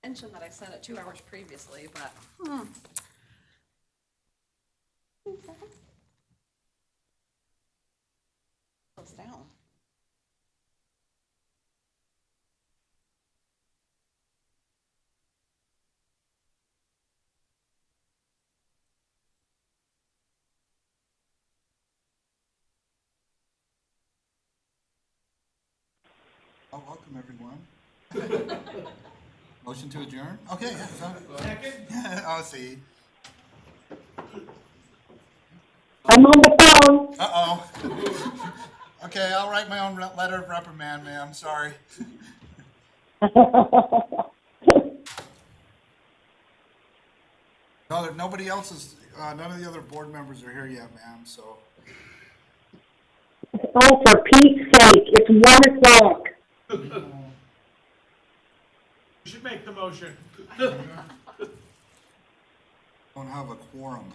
mentioned that I sent it 2 hours previously, but. Close down. Oh, welcome everyone. Motion to adjourn? Okay, yeah. Second? I'll see. I'm on the phone. Uh-oh. Okay, I'll write my own letter of reprimand, ma'am. Sorry. No, nobody else is, none of the other board members are here yet, ma'am, so. Oh, for Pete's sake, it's 1 o'clock. You should make the motion. Don't have a quorum.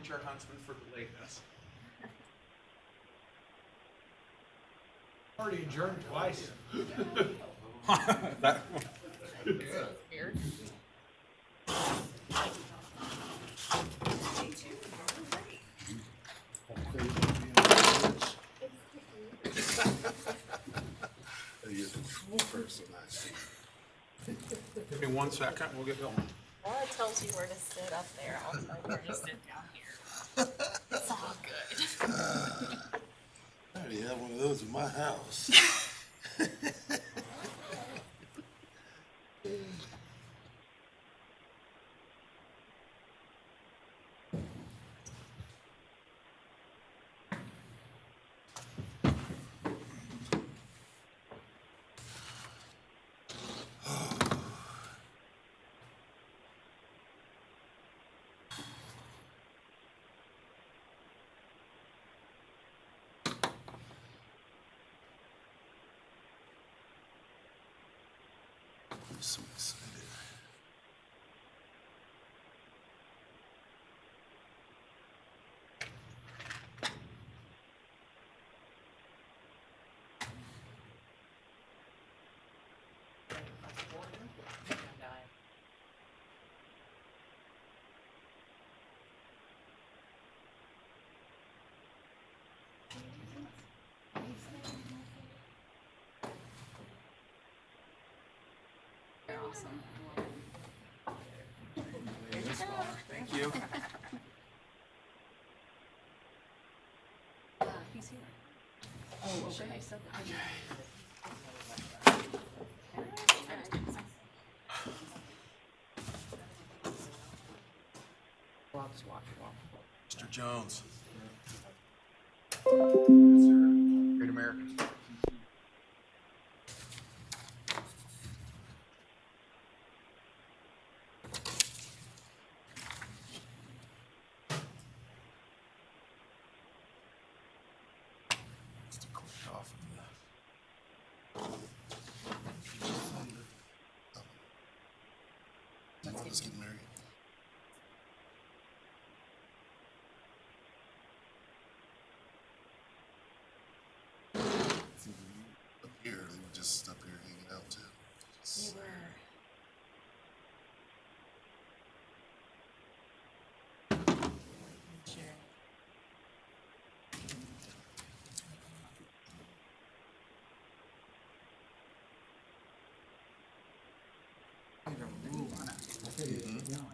Chair Huntsman for the lateness. Already adjourned twice. Weird. Give me 1 second, we'll get going. Well, it tells you where to sit up there. I'll tell you where to sit down here. It's all good. I already have one of those in my house. I'm so excited. Awesome. Thank you. He's here. Oh, okay. I said that. Well, I'll just watch it. Mr. Jones. Great American. Just a quick off of the. Let's get married.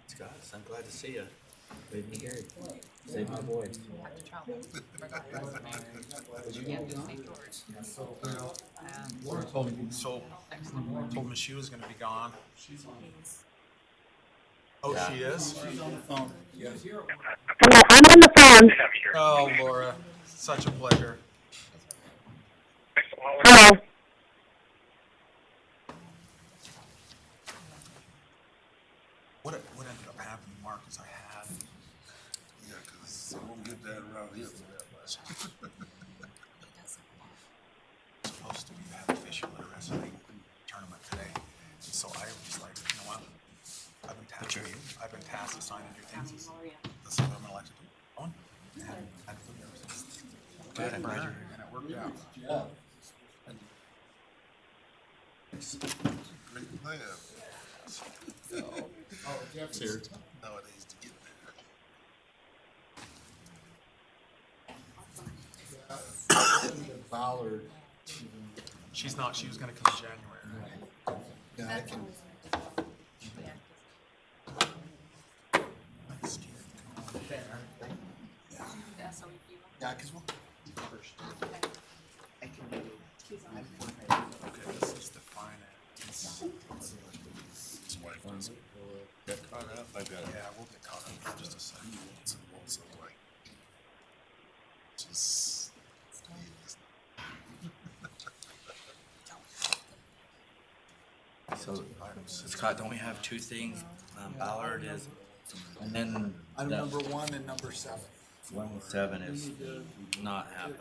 Scott, I'm glad to see you. Leave me Gary. Save my boy. You have to travel. Forgot your resume. You have to make yours. Laura told me, told me she was gonna be gone. Oh, she is? She's on the phone. Yes. Hello, I'm on the phone. Oh, Laura, such a pleasure. Hello. What ended up happening, Mark, is I had, Yeah, cause I won't get that around here for that much. supposed to be had a facial literacy tournament today. And so I was like, you know what? I've been tasked to sign a new things. This is what I'm gonna like to do. On. And I put everything. Good, I'm glad you're here. And it worked out. Yeah. Great plan. Oh, Jeff's here. Nowadays to get there. Ballard. She's not, she was gonna come in January. Yeah, I can. Yeah, so if you. Yeah, cause we'll. Okay, this is the finance. His wife doesn't get caught up. I got Yeah, we'll get caught up in just a second. some also like just So, Scott, don't we have two things? Ballard is, and then Item the number 1 and number 7. 107 is not happening.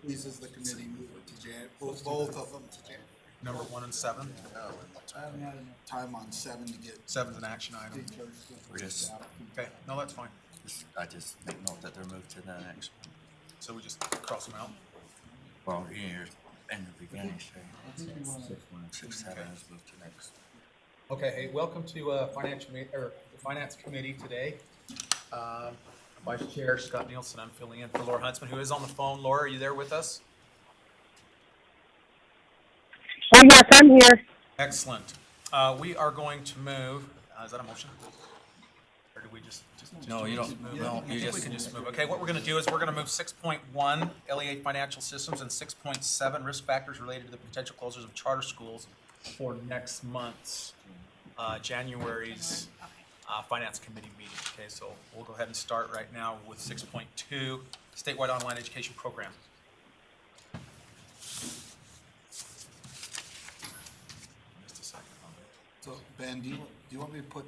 Pleases the committee move it to both of them to January. Number 1 and 7. I haven't had enough time on 7 to get. 7's an action item. We're just, Okay, no, that's fine. I just make note that they're moved to the next. So we just cross them out. Well, here in the beginning, say 6, 7 is moved to next. Okay, hey, welcome to the Finance Committee today. Vice Chair Scott Nielsen, I'm filling in for Laura Huntsman, who is on the phone. Laura, are you there with us? Oh, yes, I'm here. Excellent. We are going to move, is that a motion? Or do we just No, you don't, move? no, I you think we just, can just move. Okay, what we're gonna do is we're gonna move 6.1 LEA Financial Systems and 6.7 Risk Factors related to the potential closures of charter schools for next month's, January's, Finance Committee meeting. Okay, so we'll go ahead and start right now with 6.2 Statewide Online Education Program. Just a second. So Ben, do you want me to put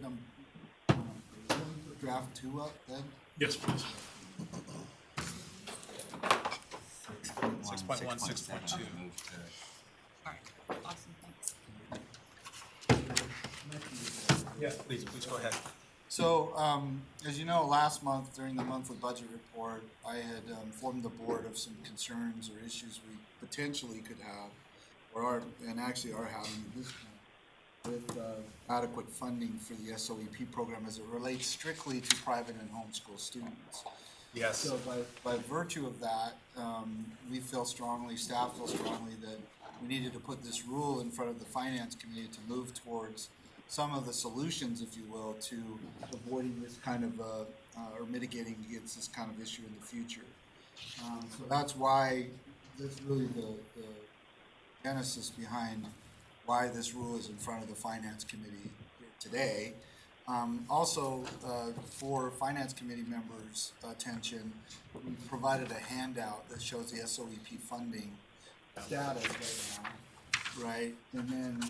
draft 2 up then? Yes, please. 6.1, 6.1, 6.2. moved to. Alright, awesome, thanks. Yeah, please go ahead. So, as you know, last month during the monthly budget report, I had informed the board of some concerns or issues we potentially could have, or are, and actually are having at this point, with adequate funding for the SOEP program as it relates strictly to private and homeschool students. Yes. So by virtue of that, we feel strongly, staff feels strongly that we needed to put this rule in front of the Finance Committee to move towards some of the solutions, if you will, to avoiding this kind of, or mitigating against this kind of issue in the future. So that's why that's really the genesis behind why this rule is in front of the Finance Committee here today. Also, for Finance Committee members' attention, we provided a handout that shows the SOEP funding status right now. Right, and then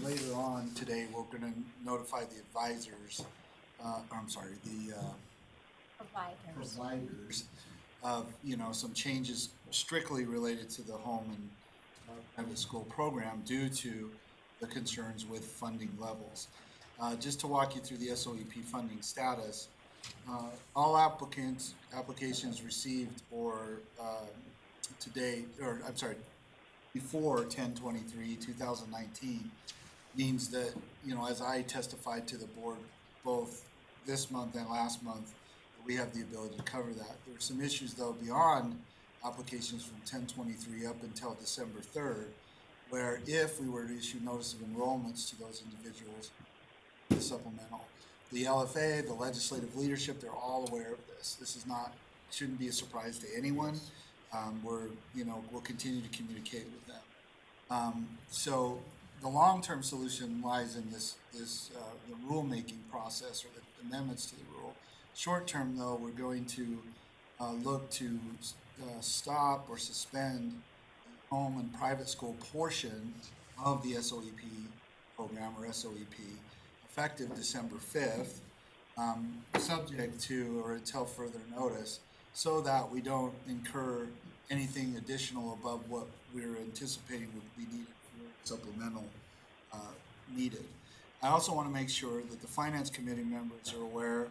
later on today, we're gonna notify the advisors, the providers of, some changes strictly related to the home and private school program due to the concerns with funding levels. Just to walk you through the SOEP funding status, all applications received before 10/23/2019 means that, as I testified to the board both this month and last month, we have the ability to cover that. There are some issues though beyond applications from 10/23 up until December 3rd, where if we were to issue notice of enrollments to those individuals, the supplemental, the LFA, the legislative leadership, they're all aware of this. This is not, shouldn't be a surprise to anyone. We'll continue to communicate with them. So the long-term solution lies in the rulemaking process or the amendments to the rule. Short-term, though, we're going to look to stop or suspend the home and private school portion of the SOEP program or SOEP effective December 5th, subject to or until further notice, so that we don't incur anything additional above what we're anticipating would be needed for supplemental needed. I also want to make sure that the Finance Committee members are aware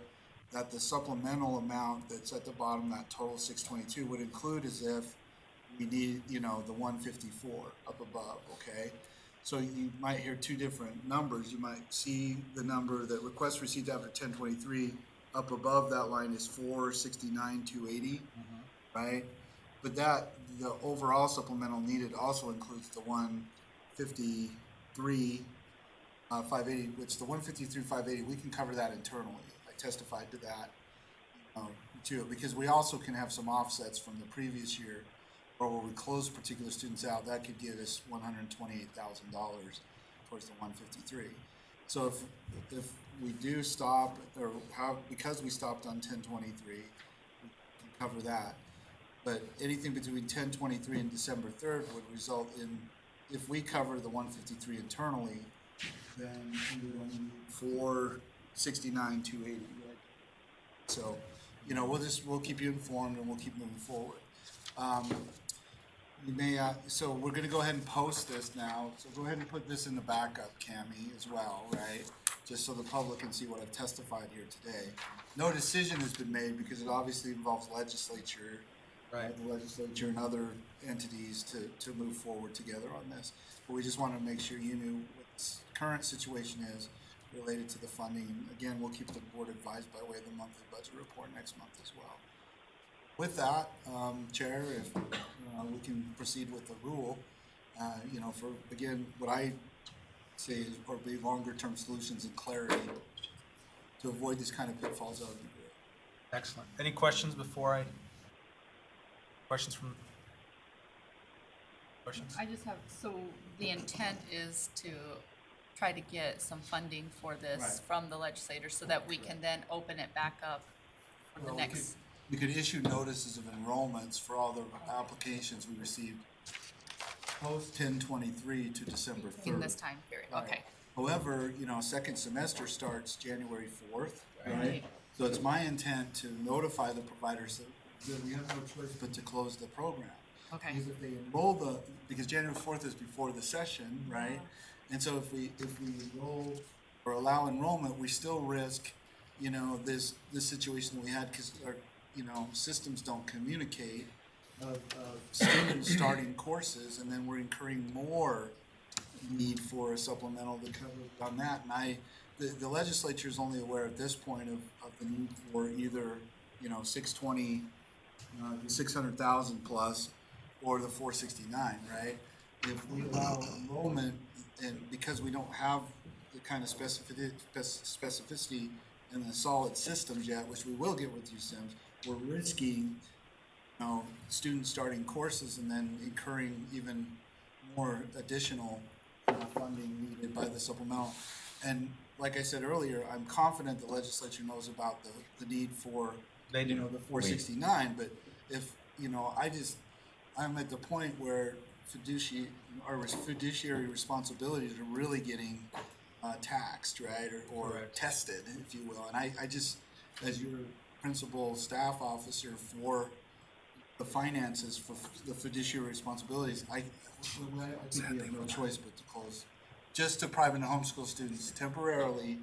that the supplemental amount that's at the bottom, that total 622, would include as if we need, the 154 up above, okay? So you might hear two different numbers. You might see the number that request received after 1023 up above that line is 469,280, right? But the overall supplemental needed also includes the 153, 580, which the 153, 580, we can cover that internally. I testified to that, too, because we also can have some offsets from the previous year, or where we close particular students out, that could get us $128,000 towards the 153. So if we do stop, or because we stopped on 1023, we can cover that. But anything between 1023 and December 3rd would result in, if we cover the 153 internally, then we would only need 469,280. Right? So, we'll keep you informed and we'll keep moving forward. So we're going to go ahead and post this now. So go ahead and put this in the backup, Cammie, as well, right? Just so the public can see what I've testified here today. No decision has been made because it obviously involves legislature, right? The legislature and other entities to move forward together on this. But we just wanted to make sure you knew what the current situation is related to the funding. Again, we'll keep the board advised by way of the monthly budget report next month as well. With that, Chair, if we can proceed with the rule, for, again, what I say is probably longer-term solutions and clarity to avoid these kind of pitfalls, that would be great. Excellent. Any questions before questions? I just have, so the intent is to try to get some funding for this Right. from the legislator so that we can then open it back up for the Well, next. We could issue notices of enrollments for all the applications we received post 1023 to December 3rd. In this time period, Right. okay. However, second semester starts January 4th, right? Right. So it's my intent to notify the providers that we have no choice but to close the program. Okay. Because if they enroll because January 4th is before the session, right? And so if we enroll or allow enrollment, we still risk, this situation that we had because our, systems don't communicate of students starting courses, and then we're incurring more need for a supplemental to cover on that. And the legislature is only aware at this point of the need for either, 620, 600,000 plus, or the 469, right? If we allow enrollment, and because we don't have the kind of specificity in the solid systems yet, which we will get with USIMS, we're risking, students starting courses and then incurring even more additional funding needed by the supplemental. And like I said earlier, I'm confident the legislature knows about the need for, They do. the 469, but if, I'm at the point where fiduciary responsibilities are really getting taxed, right, or Correct. tested, if you will. And I just, as your principal staff officer for the finances, for the fiduciary responsibilities, I think we have no choice but to close, just to private and homeschool students temporarily.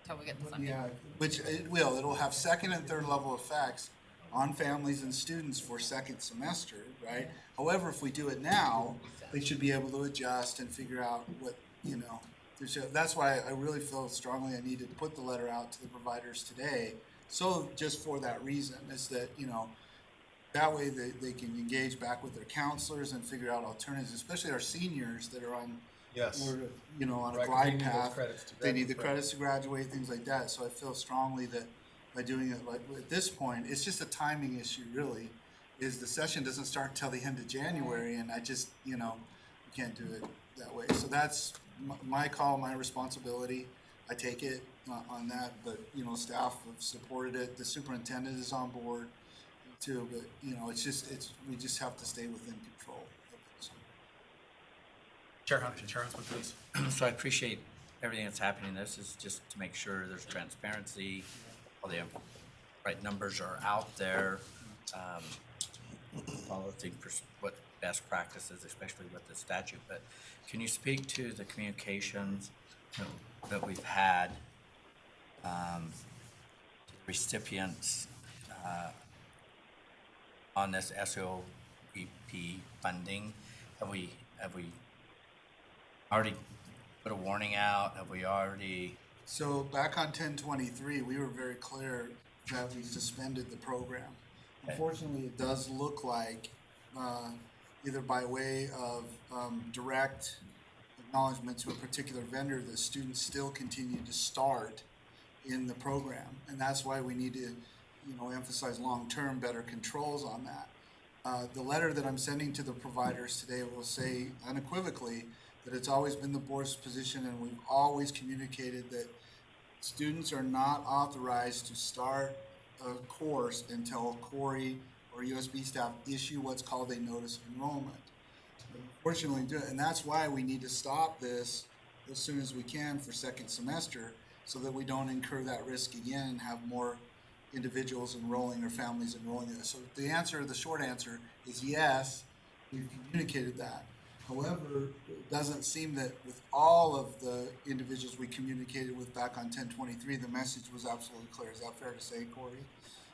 Until we get the funding. Yeah, which it'll have second and third level effects on families and students for second semester, right? However, if we do it now, they should be able to adjust and figure out what, that's why I really feel strongly I needed to put the letter out to the providers today. So just for that reason, is that, that way they can engage back with their counselors and figure out alternatives, especially our seniors that are on Yes. or, you know, on a Right, 'cause they glide need those path. credits to They need the graduate. credits to graduate, things like that, so I feel strongly that by doing it like, at this point, it's just a timing issue, really. Is the session doesn't start till the end of January, and I just, you know, we can't do it that way. So that's my call, my responsibility. I take it on that, but, you know, staff have supported it, the superintendent is on board too, but, you know, we just have to stay within control of it, so. Chair Huntsman, please. So I appreciate everything that's happening. This is just to make sure there's transparency, all the right numbers are out there. Following what best practices, especially with the statute. But can you speak to the communications that we've had to the recipients on this SOEP funding? Have we already put a warning out? Have we already? So back on 10/23, we were very clear that we suspended the program. Okay. Unfortunately, it does look like, either by way of direct acknowledgement to a particular vendor, that students still continue to start in the program. And that's why we need to, you know, emphasize long-term better controls on that. The letter that I'm sending to the providers today will say unequivocally that it's always been the board's position, and we've always communicated that students are not authorized to start a course until Corey or USB staff issue what's called a notice of enrollment. Unfortunately, and that's why we need to stop this as soon as we can for second semester, so that we don't incur that risk again and have more individuals enrolling or families enrolling. So the short answer is yes, we've communicated that. However, it doesn't seem that with all of the individuals we communicated with back on 10/23, the message was absolutely clear. Is that fair to say, Corey?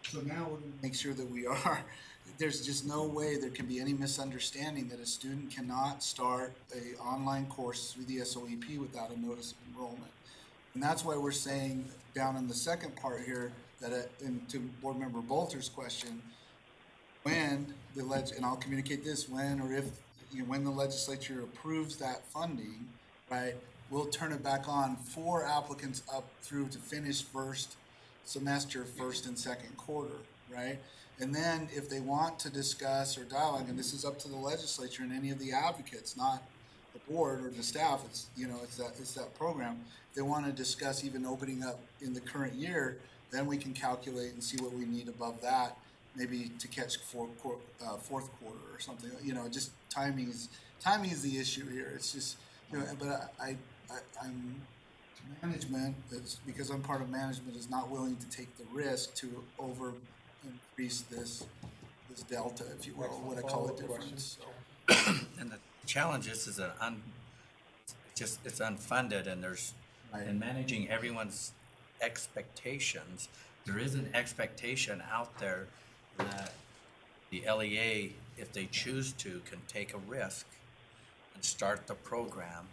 So now we're going to make sure that we are. There's just no way there can be any misunderstanding that a student cannot start a online course through the SOEP without a notice of enrollment. And that's why we're saying down in the second part here that, and to Board Member Bolter's question, when and I'll communicate this, when or if, you know, when the legislature approves that funding, right, we'll turn it back on for applicants up through to finish first semester, first and second quarter, right? And then if they want to discuss or dialogue, and this is up to the legislature and any of the advocates, not the board or the staff, it's, you know, it's that program. If they want to discuss even opening up in the current year, then we can calculate and see what we need above that, maybe to catch fourth quarter or something. You know, just timing is the issue here. It's just, you know, but I'm management, that's because I'm part of management, is not willing to take the risk to increase this delta, if you will, what I call a difference. So. And the challenge is it's unfunded, and in managing everyone's expectations, there is an expectation out there that the LEA, if they choose to, can take a risk and start the program,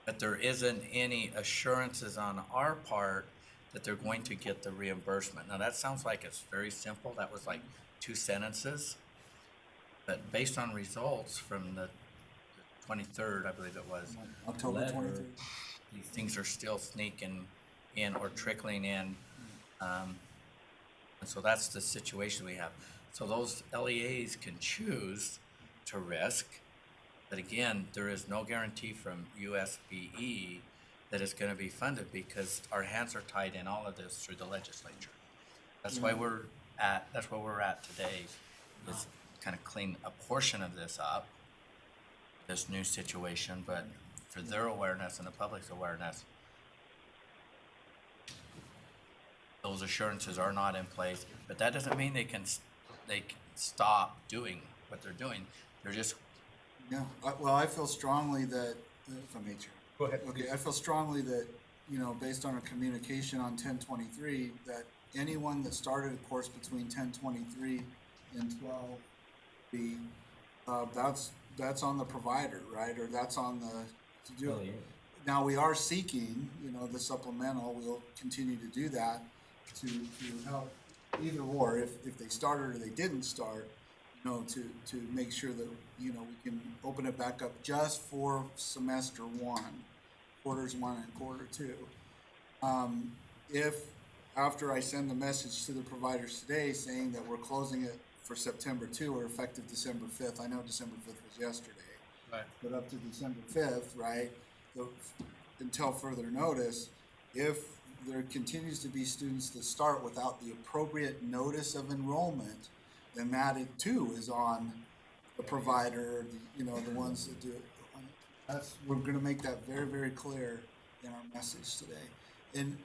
but there isn't any assurances on our part that they're going to get the reimbursement. Now that sounds like it's very simple. That was like 2 sentences, but based on results from the 23rd, I believe it was, October letter, 23rd. these things are still sneaking in or trickling in. And so that's the situation we have. So those LEAs can choose to risk, but again, there is no guarantee from USBE that it's going to be funded, because our hands are tied in all of this through the legislature. That's why we're at today, is kind of clean a portion of this up, this new situation, but for their awareness and the public's awareness, those assurances are not in place. But that doesn't mean they can stop doing what they're doing. They're just. Yeah, well, I feel strongly that, if I may, Chair. Go ahead. Okay, I feel strongly that, you know, based on our communication on 10/23, that anyone that started a course between 10/23 and 12B, that's on the provider, right? Or that's on the, to do it. Now, we are seeking, you know, the supplemental, we'll continue to do that to help either or, if they started or they didn't start, to make sure that, we can open it back up just for semester one, quarters one and quarter two. If after I send the message to the providers today saying that we're closing it for September 2 or effective December 5th, I know December 5th was yesterday, Right. but up to December 5th, right, until further notice, if there continues to be students that start without the appropriate notice of enrollment, then that it too is on the provider, the ones that do it. We're gonna make that very, very clear in our message today. And,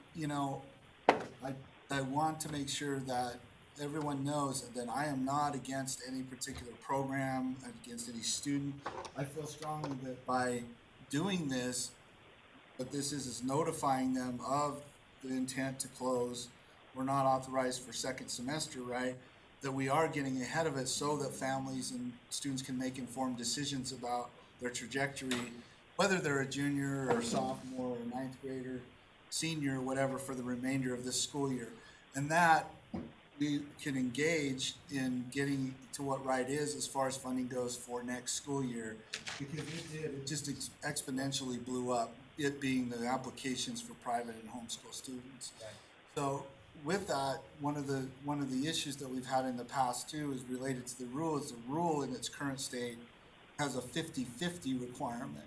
I want to make sure that everyone knows that I am not against any particular program, against any student. I feel strongly that by doing this, what this is notifying them of the intent to close. We're not authorized for second semester, right? That we are getting ahead of it so that families and students can make informed decisions about their trajectory, whether they're a junior or sophomore or ninth grader, senior, whatever, for the remainder of this school year. And that we can engage in getting to what right is as far as funding goes for next school year, because it just exponentially blew up, it being the applications for private and homeschool students. Right. So with that, one of the issues that we've had in the past too is related to the rule. Is the rule in its current state has a 50-50 requirement,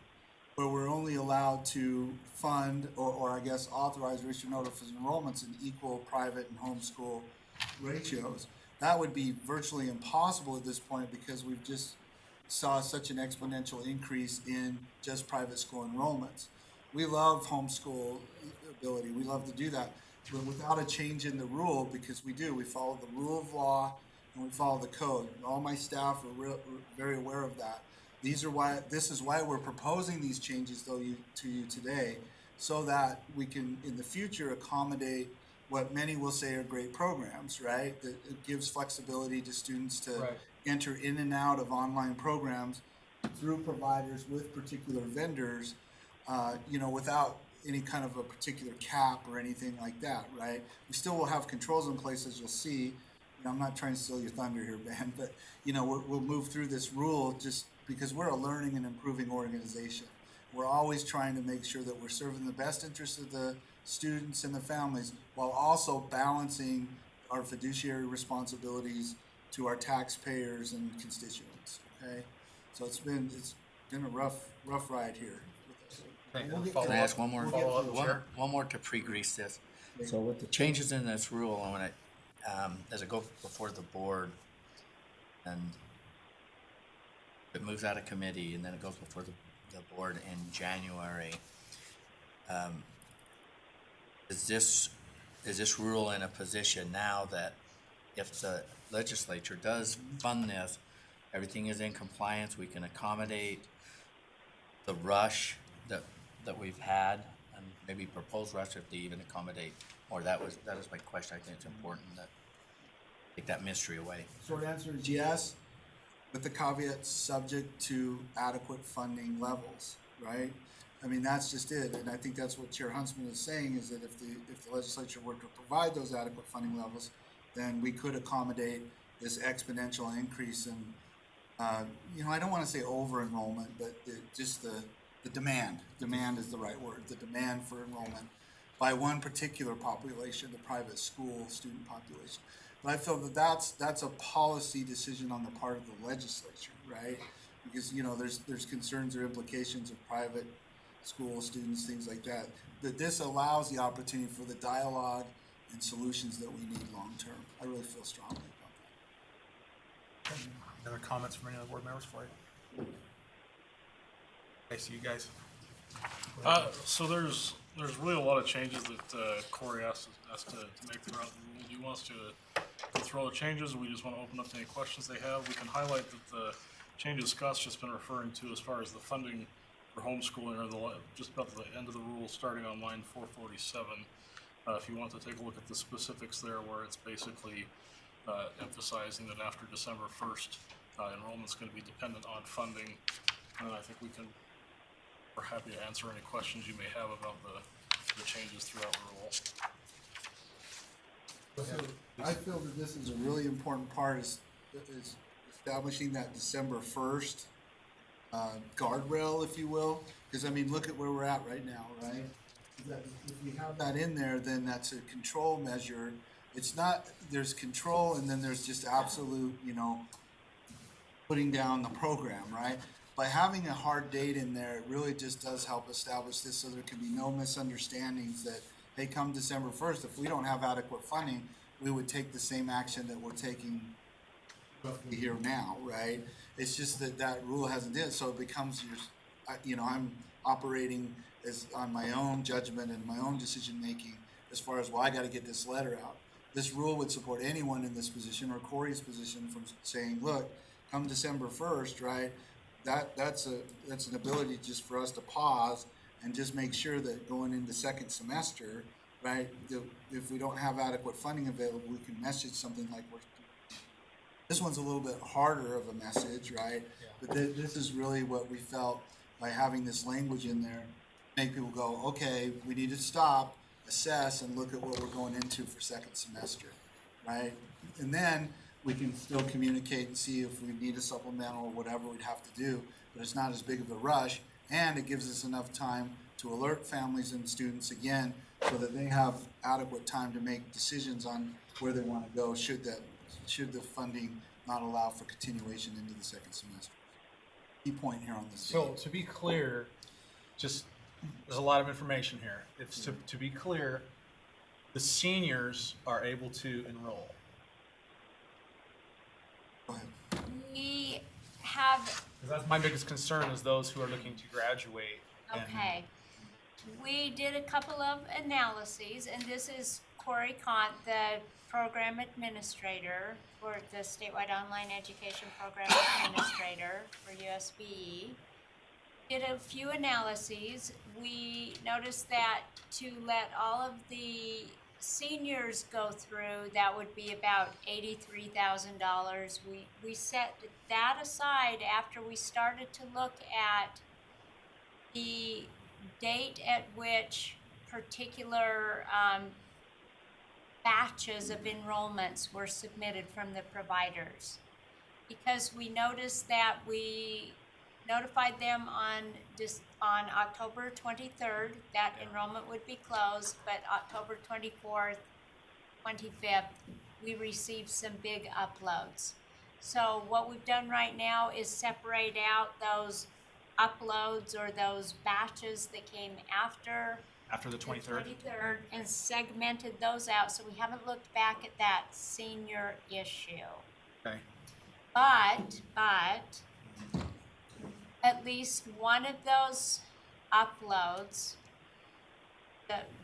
where we're only allowed to fund or I guess authorize or issue notice of enrollments in equal private and homeschool ratios. That would be virtually impossible at this point because we've just saw such an exponential increase in just private school enrollments. We love homeschool ability. We love to do that. But without a change in the rule, because we follow the rule of law and we follow the code. All my staff are very aware of that. This is why we're proposing these changes to you today, so that we can in the future accommodate what many will say are great programs, right? That it gives flexibility to students to Right. enter in and out of online programs through providers with particular vendors, without any kind of a particular cap or anything like that, right? We still will have controls in place, as you'll see. I'm not trying to steal your thunder here, Ben, but we'll move through this rule just because we're a learning and improving organization. We're always trying to make sure that we're serving the best interests of the students and the families while also balancing our fiduciary responsibilities to our taxpayers and constituents. Okay, so it's been a rough ride here. Okay, We'll get- follow Can I up. ask one more? Follow up, sure. One more to pre-grease this. So with the changes in this rule, I want to, as it goes before the board, and it moves out of committee, and then it goes before the board in January. Is this rule in a position now that if the legislature does fund this, everything is in compliance, we can accommodate the rush that we've had, and maybe proposed rush if they even accommodate, or that is my question. I think it's important that take that mystery away. Short answer is yes, with the caveat subject to adequate funding levels, right? I mean, that's just it, and I think that's what Chair Huntsman is saying, is that if the legislature were to provide those adequate funding levels, then we could accommodate this exponential increase in, I don't want to say over enrollment, but just the demand. Demand is the right word. The demand for enrollment by one particular population, the private school student population. But I feel that that's a policy decision on the part of the legislature, right? Because there's concerns or implications of private school students, things like that. That this allows the opportunity for the dialogue and solutions that we need long term. I really feel strongly about that. Any other comments from any of the board members for you? Okay, so you guys. So there's really a lot of changes that Corey asked us to make throughout the rule. Do you want us to go through all the changes, or we just want to open up to any questions they have? We can highlight that the changes Scott's just been referring to as far as the funding for homeschooling are just about the end of the rule, starting on line 447. If you want to take a look at the specifics there, where it's basically emphasizing that after December 1st, enrollment's going to be dependent on funding. And I think we're happy to answer any questions you may have about the changes throughout the rule. So I feel that this is a really important part, is establishing that December 1st guardrail, if you will, because I mean, look at where we're at right now, right? If we have that in there, then that's a control measure. It's not, there's control and then there's just absolute, putting down the program, right? By having a hard date in there, it really just does help establish this so there can be no misunderstandings that, hey, come December 1st, if we don't have adequate funding, we would take the same action that we're taking roughly here now, right? It's just that that rule hasn't did, so it becomes I'm operating as on my own judgment and my own decision making as far as, well, I got to get this letter out. This rule would support anyone in this position or Corey's position from saying, look, come December 1st, right? That's an ability just for us to pause and just make sure that going into second semester, right, if we don't have adequate funding available, we can message something like this one's a little bit harder of a message, right? Yeah. But this is really what we felt by having this language in there, make people go, okay, we need to stop, assess, and look at what we're going into for second semester, right? And then we can still communicate and see if we need a supplemental or whatever we'd have to do, but it's not as big of a rush, and it gives us enough time to alert families and students again so that they have adequate time to make decisions on where they want to go should the funding not allow for continuation into the second semester. Key point here on this. So to be clear, there's a lot of information here. It's to be clear, the seniors are able to enroll. Go ahead. We have, 'Cause that's my biggest concern is those who are looking to graduate. and- okay, we did a couple of analyses, and this is Corey Kant, the program administrator for the Statewide Online Education Program Administrator for USBE. Did a few analyses. We noticed that to let all of the seniors go through, that would be about $83,000. We set that aside after we started to look at the date at which particular batches of enrollments were submitted from the providers. Because we noticed that we notified them on October 23rd that enrollment would be closed, but October 24th, 25th, we received some big uploads. So what we've done right now is separate out those uploads or those batches that came after After the 23rd? 23rd and segmented those out, so we haven't looked back at that senior issue. Okay. But at least one of those uploads,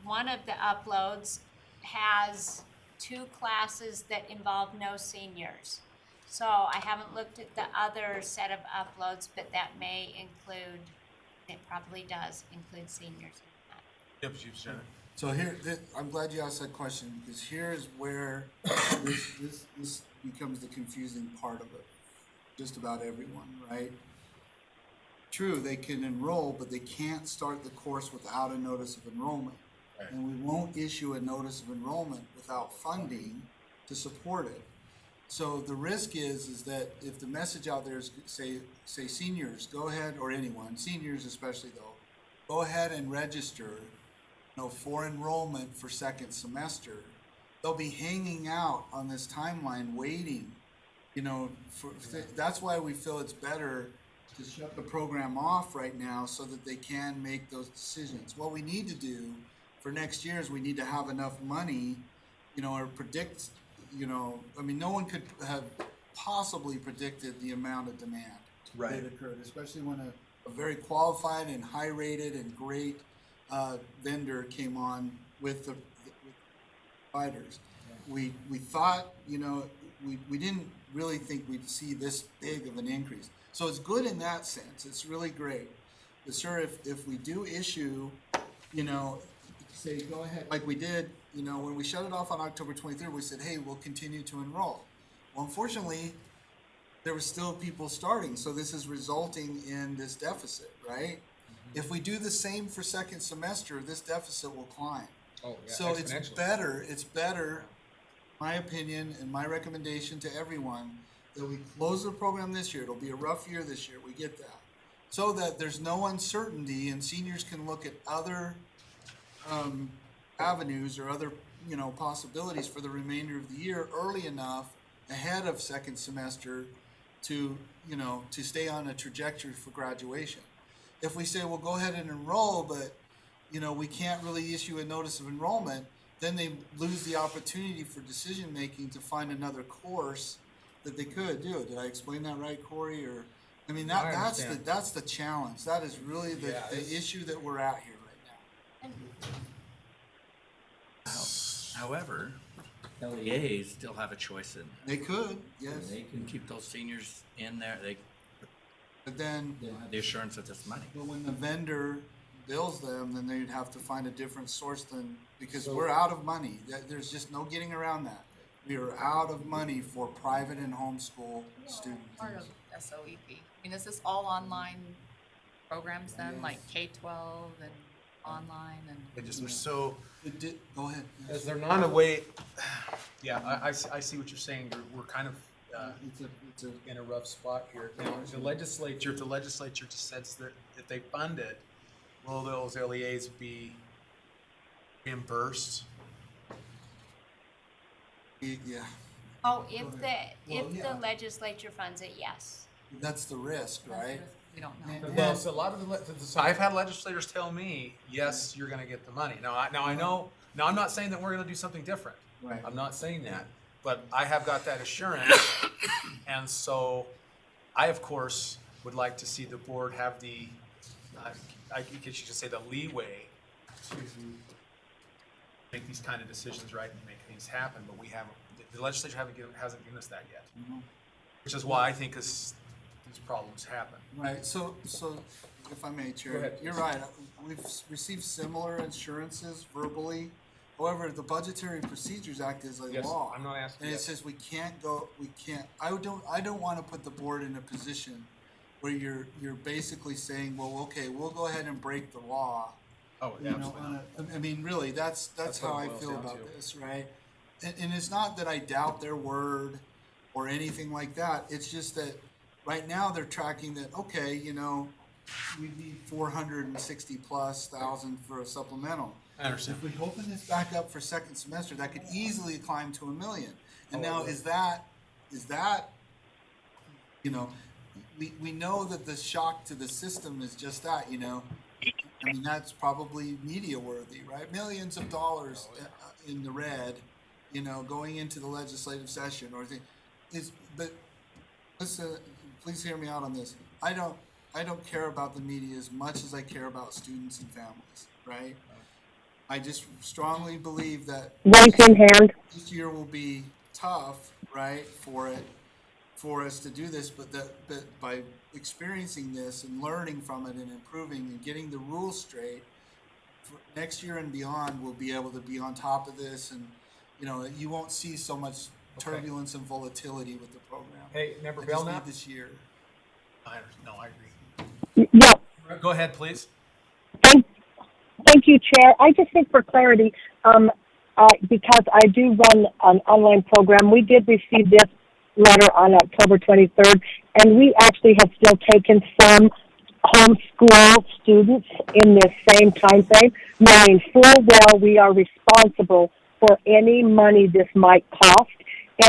one of the uploads has 2 classes that involve no seniors. So I haven't looked at the other set of uploads, but that may include, it probably does include seniors in that. Yep, you've said it. So here, I'm glad you asked that question, because here is where this becomes the confusing part of it. Just about everyone, right? True, they can enroll, but they can't start the course without a notice of enrollment. Right. And we won't issue a notice of enrollment without funding to support it. So the risk is that if the message out there is say seniors, go ahead, or anyone, seniors especially though, go ahead and register, for enrollment for second semester. They'll be hanging out on this timeline waiting, that's why we feel it's better to shut the program off right now so that they can make those decisions. What we need to do for next year is we need to have enough money, or predict, no one could have possibly predicted the amount of demand that occurred, especially when a very qualified and high-rated and great vendor came on with the providers. We thought, we didn't really think we'd see this big of an increase. So it's good in that sense. It's really great. But sir, if we do issue, say go ahead, like we did, when we shut it off on October 23rd, we said, hey, we'll continue to enroll. Well, unfortunately, there were still people starting, so this is resulting in this deficit, right? Mm-hmm. If we do the same for second semester, this deficit will climb. Oh, yeah, So it's better, my opinion and my recommendation to everyone that we close the program this year, it'll be a rough year this year, we get that. So that there's no uncertainty and seniors can look at other avenues or other, possibilities for the remainder of the year early enough ahead of second semester to, to stay on a trajectory for graduation. If we say, well, go ahead and enroll, but, we can't really issue a notice of enrollment, then they lose the opportunity for decision-making to find another course that they could do. Did I explain that right, Corey? Or, I mean, I that's understand. the challenge. That is really the issue that we're at here right now. However, LEAs still have a choice in. They could, yes, They can keep those seniors in there, but then, they'll have the assurance of this money. but when the vendor bills them, then they'd have to find a different source than, because we're out of money. There's just no getting around that. We are out of money for private and homeschool students. Part of SOEP. I mean, is this all online programs then, like K-12 and online and? They just are so, Go ahead. as they're not a way, yeah, I see what you're saying. We're kind of, It's a in a rough spot here. Now, if the legislature decides that if they fund it, will those LEAs be reimbursed? yeah, Oh, if the, Well, if yeah. the legislature funds it, yes. that's the risk, right? We don't know. And- Well, so a lot of so I've had legislators tell me, yes, you're gonna get the money. Now I know, now I'm not saying that we're gonna do something different. Right. I'm not saying that, but I have got that assurance. And so I, of course, would like to see the board have the, I guess you should say the leeway to make these kind of decisions, right, and make things happen, but we haven't, the legislature hasn't given us that yet. Which is why I think these problems happen. Right, so if I may, Go Chair, ahead, you're please. right. We've received similar assurances verbally. However, the Budgetary Procedures Act is a Yes, law. I'm not asking. And it yes. says we can't, I don't wanna put the board in a position where you're basically saying, well, okay, we'll go ahead and break the law. Oh, You know, absolutely. I mean, really, that's That's how what I it boils feel down about to. this, right? And it's not that I doubt their word or anything like that, it's just that right now they're tracking that, okay, we need 460,000+ for a supplemental. I understand. If we open this back up for second semester, that could easily climb to 1 million. And Oh, it now would. is that, we know that the shock to the system is just that, I mean, that's probably media worthy, right? Millions of dollars in the red, going into the legislative session but listen, please hear me out on this. I don't care about the media as much as I care about students and families, right? I just strongly believe that Right in hand. this year will be tough, right, for us to do this, but by experiencing this and learning from it and improving and getting the rules straight, for next year and beyond, we'll be able to be on top of this, and you won't see so much turbulence and volatility with the program. Hey, member I just need Belknap? this year. No, I agree. Yeah. Go ahead, please. Thank you, Chair. I just think for clarity, because I do run an online program, we did receive this letter on October 23rd, and we actually have still taken some homeschool students in this same time frame, knowing full well we are responsible for any money this might cost.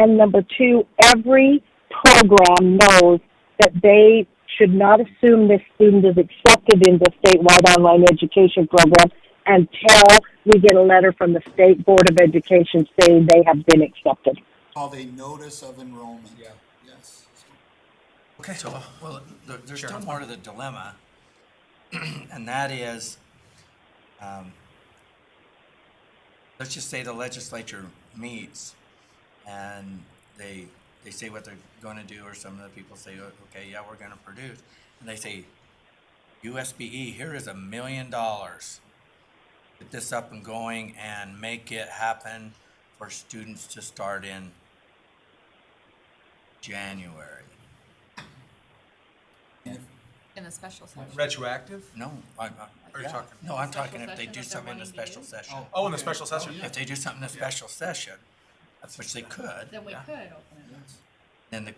And number two, every program knows that they should not assume this student is accepted in the statewide online education program until we get a letter from the State Board of Education saying they have been accepted. Called a notice of enrollment. Yeah. Yes. Okay, So, well, there's Sure. still more to the dilemma, and that is, let's just say the legislature meets and they say what they're gonna do, or some of the people say, okay, yeah, we're gonna produce, and they say, USBE, here is $1 million. Get this up and going and make it happen for students to start in January. In the special session. retroactive? No, Are you yeah. talking? No, I'm Special talking if they session do that they're something in a wanting to special do? session. Oh, in the special session? If they do something in a special session, which they could, Then we Yeah. could open it. then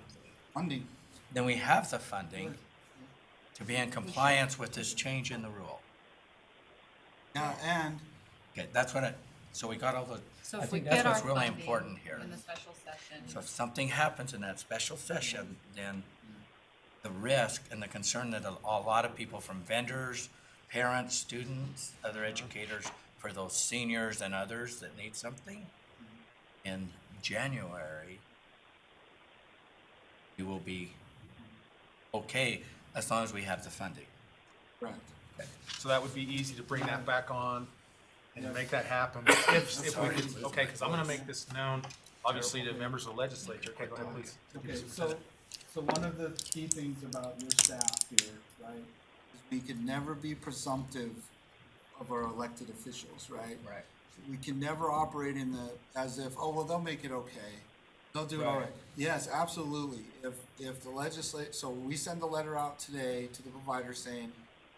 Funding. then we have the funding to be in compliance with this change in the rule. Yeah, and Okay, that's what so we got all the, So I if we think that's get our what's really funding important here. in the special session, So if something happens in that special session, then the risk and the concern that a lot of people from vendors, parents, students, other educators, for those seniors and others that need something, in January, you will be okay as long as we have the funding. correct. So that would be easy to bring that back on and to make that happen. If we could, okay, because I'm gonna make this known, obviously, to members of the legislature. Okay, go ahead, please. Okay, so one of the key things about your staff here, right, Is we can never be presumptive of our elected officials, right? Right. We can never operate in as if, oh, well, they'll make it okay. They'll do it all right. Yes, absolutely. If the so we send a letter out today to the provider saying,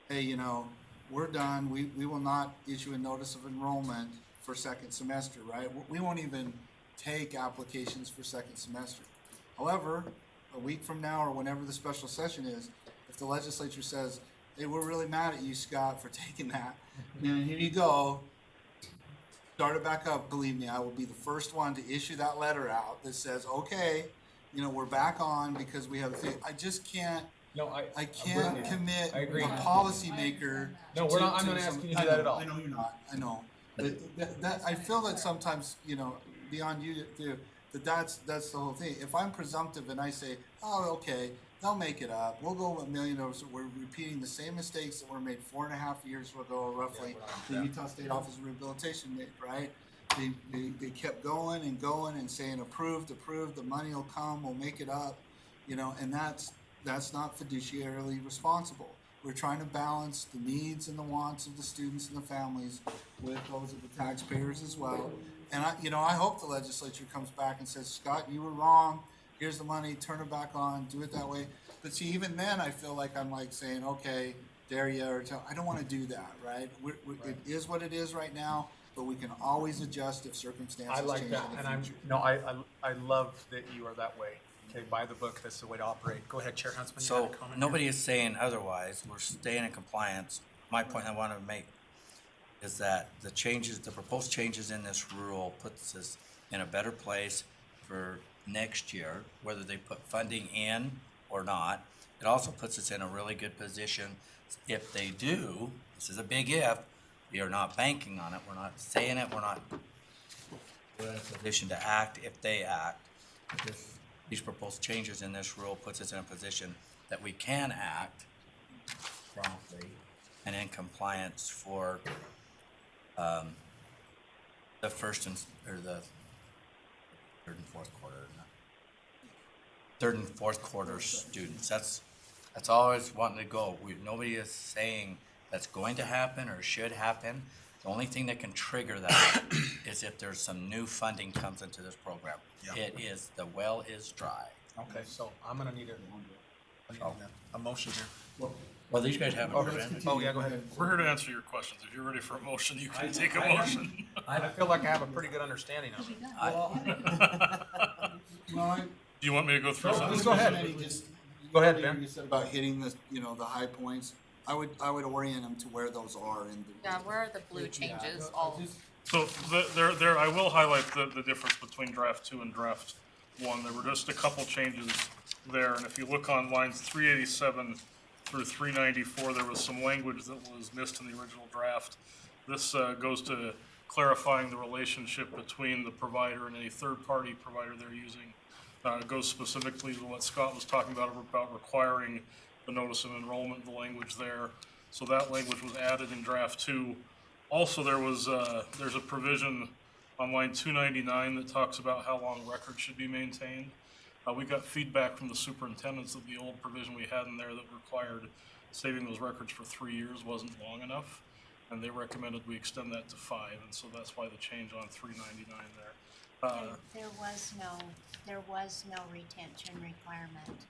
hey, you know, we're done. We will not issue a notice of enrollment for second semester, right? We won't even take applications for second semester. However, a week from now or whenever the special session is, if the legislature says, hey, we're really mad at you, Scott, for taking that, and here you go, start it back up, believe me, I will be the first one to issue that letter out that says, okay, you know, we're back on because we have a thing. I just can't, No, I can't commit I agree. a policymaker. No, we're not, I'm not asking you to do that at all. I know you're not, I know. But that, I feel that sometimes, you know, beyond you, that's the whole thing. If I'm presumptive and I say, oh, okay, they'll make it up, we'll go $1 million, we're repeating the same mistakes that were made 4.5 years ago, roughly, the Utah State Office of Rehabilitation made, right? They kept going and saying, approved, the money will come, we'll make it up, you know, and that's not fiduciarily responsible. We're trying to balance the needs and the wants of the students and the families with those of the taxpayers as well. And I hope the legislature comes back and says, Scott, you were wrong. Here's the money, turn it back on, do it that way. But see, even then, I feel like I'm like saying, okay, dare you, I don't want to do that, right? It is what it is right now, but we can always adjust if circumstances I like change that, in and the future. I love that you are that way. Okay, by the book, that's the way to operate. Go ahead, Chair Huntsman, you had a So comment? nobody is saying otherwise, we're staying in compliance. My point I want to make is that the proposed changes in this rule puts us in a better place for next year, whether they put funding in or not. It also puts us in a really good position if they do, this is a big if, we are not banking on it, we're not saying it, we're in a position to act if they act. These proposed changes in this rule puts us in a position that we can act promptly and in compliance for the first the third and fourth quarter students. That's always wanting to go. Nobody is saying that's going to happen or should happen. The only thing that can trigger that is if there's some new funding comes into this program. The well is dry. Okay, so I'm gonna need a motion here. Well, these guys haven't Okay. presented. Oh, yeah, go ahead. we're here to answer your questions. If you're ready for a motion, you can take a motion. I feel like I have a pretty good understanding of it. No, Do you want me to go through some? Just go ahead. Go ahead, Ben. You said about hitting the high points. I would orient them to where those are in the. yeah, where are the blue changes all? So there, I will highlight the difference between draft 2 and draft 1. There were just a couple changes there, and if you look on lines 387 through 394, there was some language that was missed in the original draft. This goes to clarifying the relationship between the provider and any third-party provider they're using. It goes specifically to what Scott was talking about requiring the notice of enrollment, the language there. So that language was added in draft 2. Also, there's a provision on line 299 that talks about how long records should be maintained. We got feedback from the superintendents that the old provision we had in there that required saving those records for 3 years wasn't long enough, and they recommended we extend that to 5, and so that's why the change on 399 there. There was no retention requirement.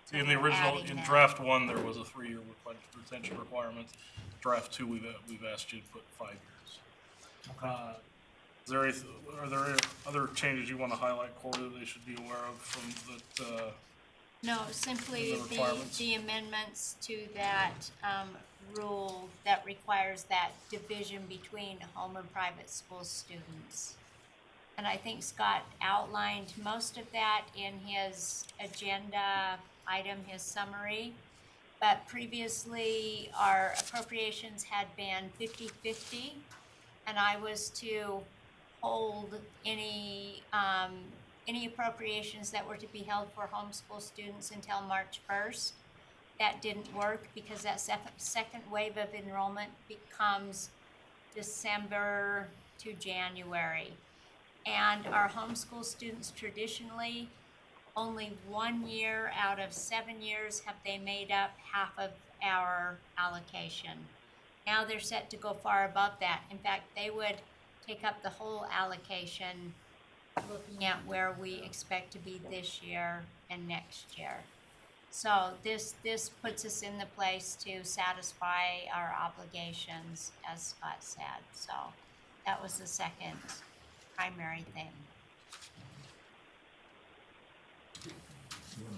So In the we're original, adding in that. draft 1, there was a 3-year retention requirement. Draft 2, we've asked you to put 5 years. Are there any other changes you want to highlight, Corey, that they should be aware of from that No, simply The requirements? the amendments to that, rule that requires that division between home and private school students. And I think Scott outlined most of that in his agenda item, his summary. But previously, our appropriations had been 50-50, and I was to hold any appropriations that were to be held for homeschool students until March 1st. That didn't work because that second wave of enrollment becomes December to January. And our homeschool students traditionally, only 1 year out of 7 years have they made up half of our allocation. Now they're set to go far above that. In fact, they would take up the whole allocation, looking at where we expect to be this year and next year. So this puts us in the place to satisfy our obligations, as Scott said. So that was the second primary thing.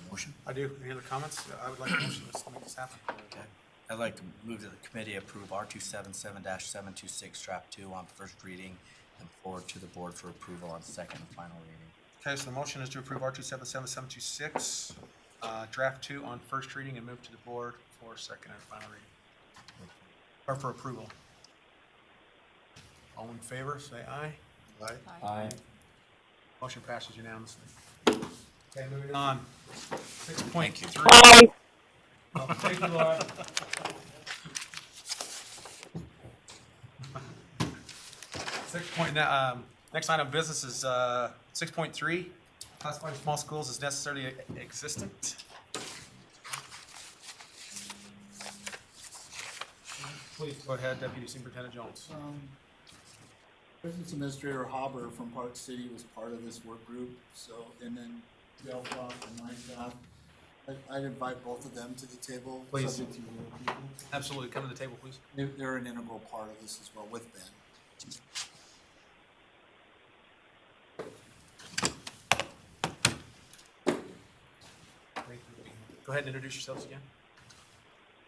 Motion? I do. Any other comments? I would like a motion. Let's make this happen. Okay. I'd like to move that the committee approve R277-726 draft 2 on first reading and forward to the board for approval on second and final reading. Okay, so the motion is to approve R277-726, draft 2 on first reading and move to the board for second and final reading. Or for approval. All in favor, say aye. Aye. Aye. Motion passes unanimously. Okay, moving on. 6.3. Aye. Oh, thank you, Laura. Next item of business is 6.3. Classifying small schools as necessarily existent. Please go ahead, Deputy Superintendent Jones. Business Administrator Hauber from Park City was part of this work group, so, and then Dale Frost and my staff. I'd invite both of them to the table. Please. Subject to your approval. Absolutely, come to the table, please. They're an integral part of this as well with Ben. Go ahead and introduce yourselves again.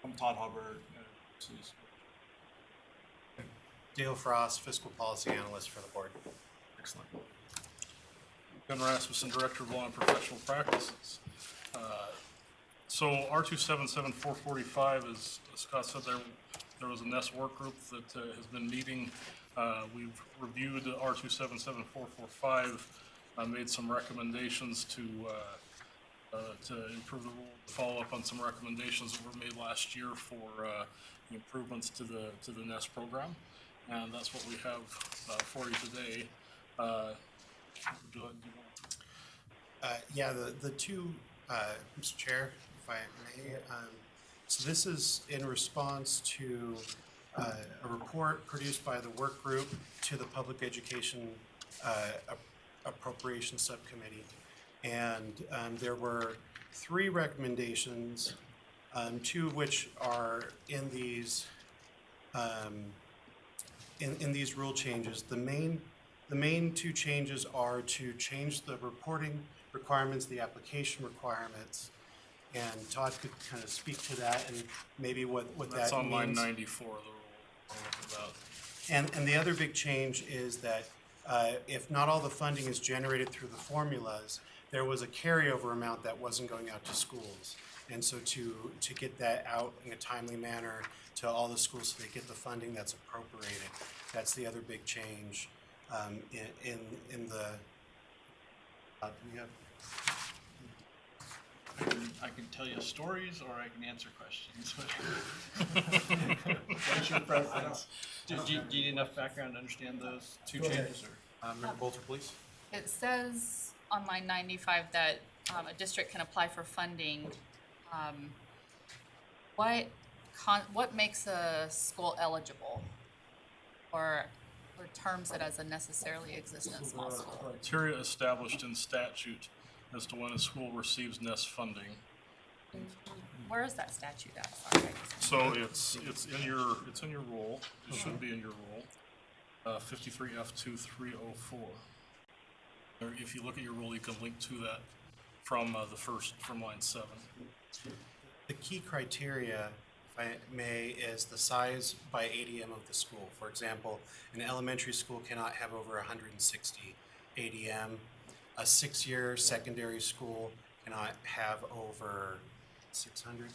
I'm Todd Hubbard, Dale Frost, Fiscal Policy Analyst for the board. Excellent. Ben Rasmussen, Director of Law and Professional Practices. So R277-445, as Scott said, there was a NEST work group that has been meeting. We've reviewed R277-445, made some recommendations to improve the rule, follow up on some recommendations that were made last year for the improvements to the NEST program, and that's what we have for you today. Yeah, the two, Mr. Chair, if I may, so this is in response to a report produced by the work group to the Public Education Appropriations Subcommittee. And there were 3 recommendations, 2 of which are in these in these rule changes. The main 2 changes are to change the reporting requirements, the application requirements, and Todd could kind of speak to that and maybe what that means. That's on line 94 of the rule. I'll look at that. And the other big change is that if not all the funding is generated through the formulas, there was a carryover amount that wasn't going out to schools. And so to get that out in a timely manner to all the schools so they get the funding that's appropriated, that's the other big change in the, we have, I can tell you stories or I can answer questions. What's your preference? Do you need enough background to understand those 2 changes? Member Bolter, please. It says on line 95 that a district can apply for funding. What makes a school eligible or terms it as a necessarily existent small school? Criteria established in statute as to when a school receives NEST funding. Where is that statute at? Sorry, So it's in your rule. It should be in your rule. 53F2304. Or if you look at your rule, you can link to that from from line 7. The key criteria, if I may, is the size by ADM of the school. For example, an elementary school cannot have over 160 ADM. A 6-year secondary school cannot have over 600.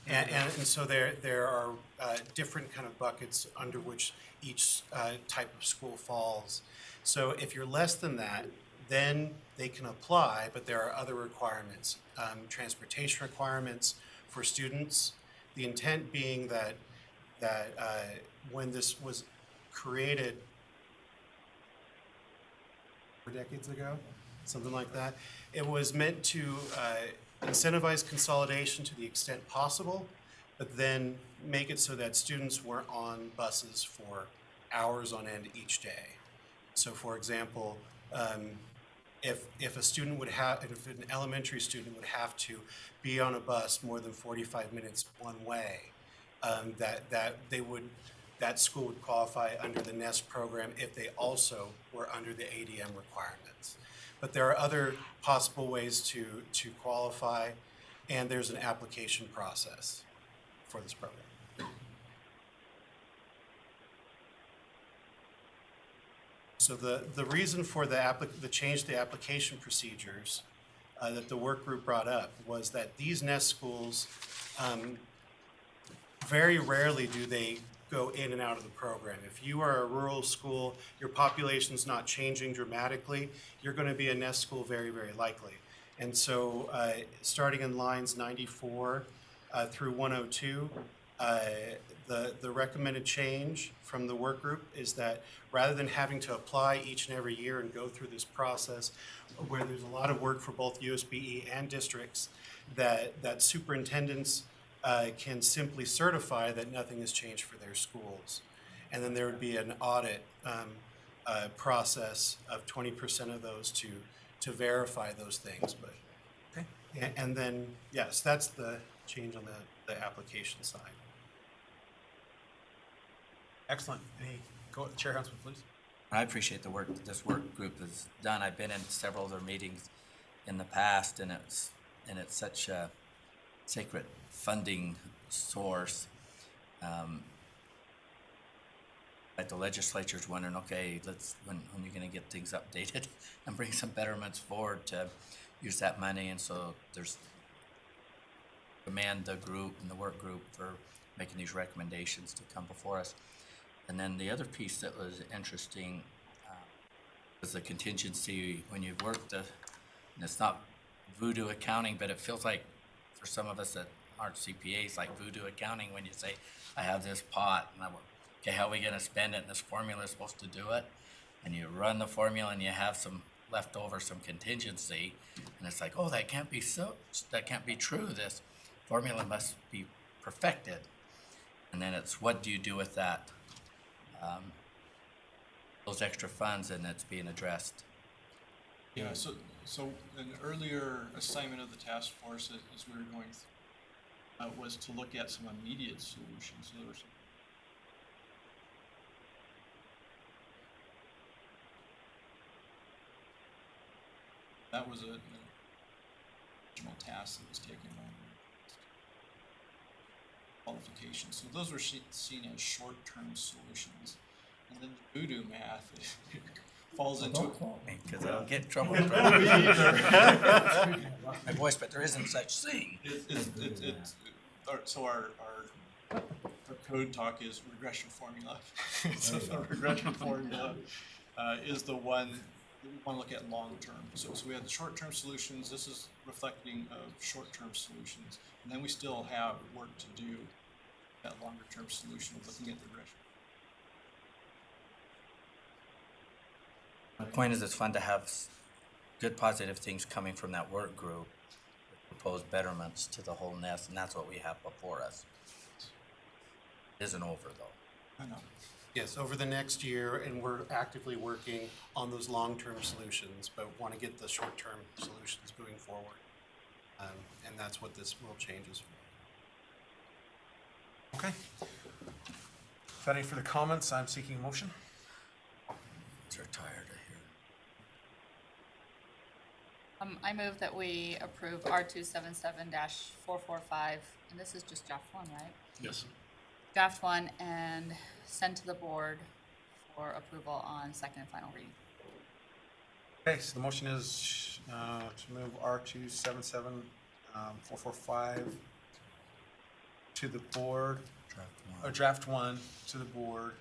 And so there are different kind of buckets under which each type of school falls. So if you're less than that, then they can apply, but there are other requirements, transportation requirements for students. The intent being that when this was created 4 decades ago, something like that, it was meant to incentivize consolidation to the extent possible, but then make it so that students weren't on buses for hours on end each day. So for example, if a student would have, if an elementary student would have to be on a bus more than 45 minutes one way, that school would qualify under the NEST program if they also were under the ADM requirements. But there are other possible ways to qualify, and there's an application process for this program. So the reason for the change to the application procedures that the work group brought up was that these NEST schools, very rarely do they go in and out of the program. If you are a rural school, your population's not changing dramatically, you're going to be a NEST school very, very likely. And so starting in lines 94 through 102, the recommended change from the work group is that rather than having to apply each and every year and go through this process where there's a lot of work for both USBE and districts, that superintendents can simply certify that nothing has changed for their schools. And then there would be an audit process of 20% of those to verify those things. But Okay. and then, yes, that's the change on the application side. Excellent. Chair Huntsman, please. I appreciate the work that this work group has done. I've been in several of their meetings in the past, and it's such a sacred funding source. Like the legislature's wondering, okay, when you're going to get things updated and bring some betterments forward to use that money, and so there's commend the group and the work group for making these recommendations to come before us. And then the other piece that was interesting was the contingency when you've worked, and it's not voodoo accounting, but it feels like for some of us that aren't CPAs, like voodoo accounting when you say, I have this pot, and I went, okay, how are we gonna spend it? And this formula is supposed to do it. And you run the formula and you have some left over, some contingency, and it's like, oh, that can't be that can't be true. This formula must be perfected. And then it's, what do you do with that? Those extra funds, and it's being addressed. Yeah, so an earlier assignment of the task force as we were going through was to look at some immediate solutions. So there were some that was an original task that was taken on qualifications. So those were seen as short-term solutions. And then the voodoo math falls into Don't quote me, because I'll get in trouble. My voice, but there isn't such thing. So our code talk is regression formula. So the regression formula is the one that we want to look at long-term. So we have the short-term solutions. This is reflecting of short-term solutions. And then we still have work to do that longer-term solution of looking at the regression. The point is, it's fun to have good positive things coming from that work group, proposed betterments to the whole nest, and that's what we have before us. It isn't over, though. I know. Yes, over the next year, and we're actively working on those long-term solutions, but want to get the short-term solutions moving forward. And that's what this rule changes for. Okay. Without any further comments, I'm seeking a motion. They're tired of I move that we approve R277-445, and this is just draft one, right? Yes. Draft one, and send to the board for approval on second and final reading. Okay, so the motion is to move R277-445 to the board, draft one to the board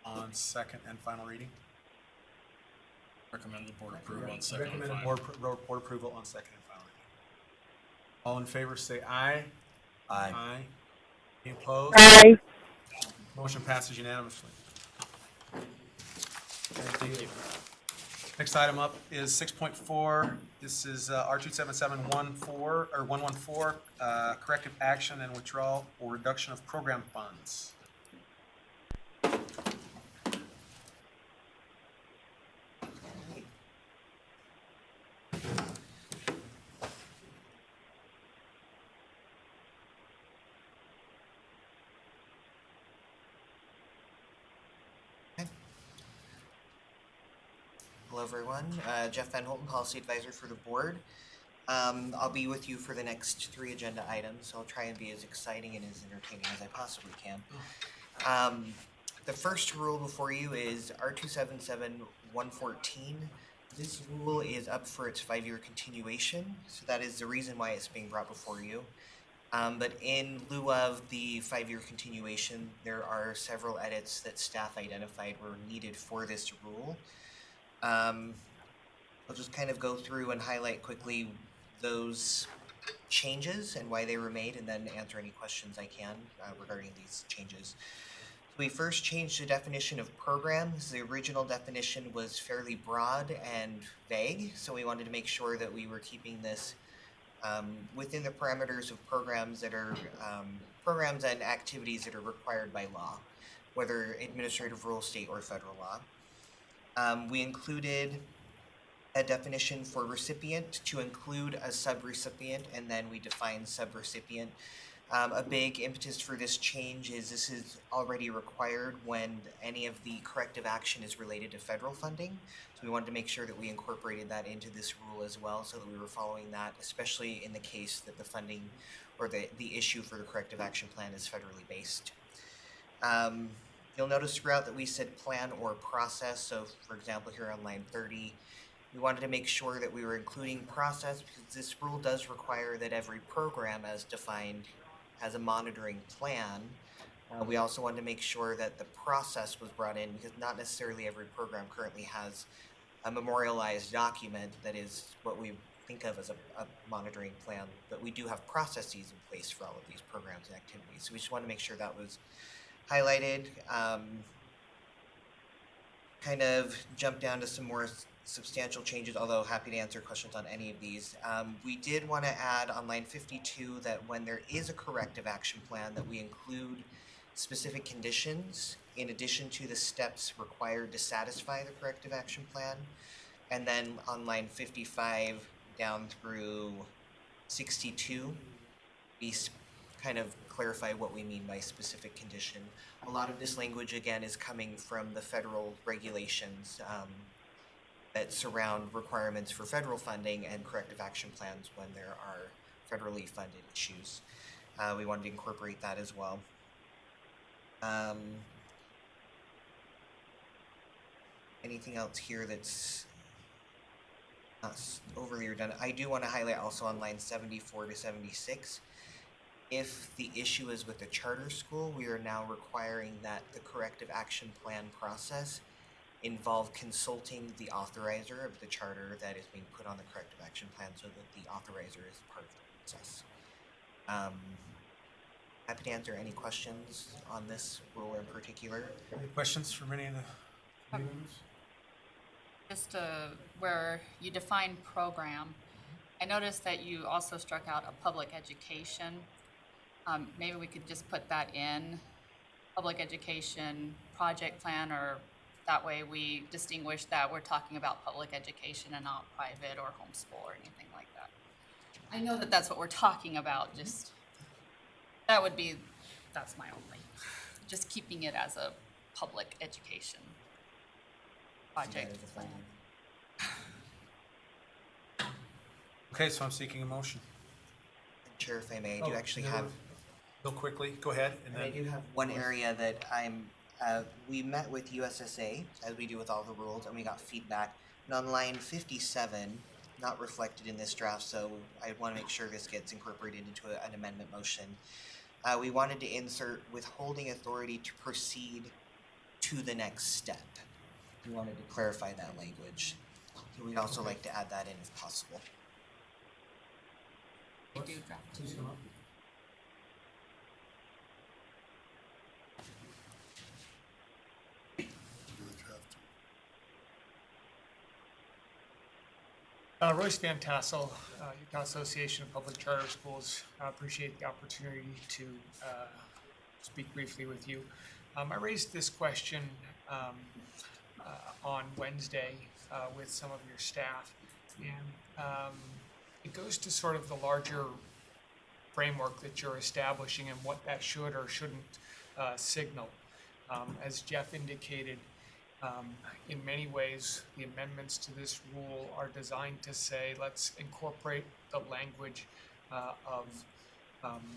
on second and final reading. Recommend the board approve on second and Recommend final. board approval on second and final reading. All in favor, say aye. Aye. Any opposed? Aye. Motion passes unanimously. Thank you. Next item up is 6.4. This is R27714 corrective action and withdrawal or reduction of program funds. Hello, everyone. Jeff Van Holten, Policy Advisor for the Board. I'll be with you for the next 3 agenda items. I'll try and be as exciting and as entertaining as I possibly can. The first rule before you is R277-114. This rule is up for its 5-year continuation, so that is the reason why it's being brought before you. But in lieu of the 5-year continuation, there are several edits that staff identified were needed for this rule. I'll just kind of go through and highlight quickly those changes and why they were made, and then answer any questions I can regarding these changes. We first changed the definition of programs. The original definition was fairly broad and vague, so we wanted to make sure that we were keeping this within the parameters of programs that are programs and activities that are required by law, whether administrative rule, state, or federal law. We included a definition for recipient to include a subrecipient, and then we define subrecipient. A big impetus for this change is this is already required when any of the corrective action is related to federal funding. So we wanted to make sure that we incorporated that into this rule as well, so that we were following that, especially in the case that the funding or the issue for the corrective action plan is federally based. You'll notice throughout that we said plan or process. So for example, here on line 30, we wanted to make sure that we were including process because this rule does require that every program as defined has a monitoring plan. We also wanted to make sure that the process was brought in because not necessarily every program currently has a memorialized document that is what we think of as a monitoring plan, but we do have processes in place for all of these programs and activities. So we just want to make sure that was highlighted. Kind of jump down to some more substantial changes, although happy to answer questions on any of these. We did want to add on line 52 that when there is a corrective action plan that we include specific conditions in addition to the steps required to satisfy the corrective action plan. And then on line 55 down through 62, we kind of clarify what we mean by specific condition. A lot of this language, again, is coming from the federal regulations that surround requirements for federal funding and corrective action plans when there are federally funded issues. We wanted to incorporate that as well. Anything else here that's not overly redundant? I do want to highlight also on line 74 to 76. If the issue is with the charter school, we are now requiring that the corrective action plan process involve consulting the authorizer of the charter that is being put on the corrective action plan so that the authorizer is part of the process. Happy to answer any questions on this rule in particular. Any questions from any of the members? Just where you define program, I noticed that you also struck out a public education. Maybe we could just put that in, public education project plan, or that way we distinguish that we're talking about public education and not private or homeschool or anything like that. I know that that's what we're talking about, just, that's my only, just keeping it as a public education project plan. Okay, so I'm seeking a motion. Chair, if I may, I do Oh, actually no, have, Real quickly, go ahead, and I then. do have one area that we met with USSA, as we do with all the rules, and we got feedback. And on line 57, not reflected in this draft, so I want to make sure this gets incorporated into an amendment motion. We wanted to insert withholding authority to proceed to the next step. We wanted to clarify that language. So we'd also like to add that in if possible. I do draft. Please come up. Royce Van Tassel, Utah Association of Public Charter Schools. I appreciate the opportunity to speak briefly with you. I raised this question on Wednesday with some of your staff, and it goes to sort of the larger framework that you're establishing and what that should or shouldn't signal. As Jeff indicated, in many ways, the amendments to this rule are designed to say, let's incorporate the language of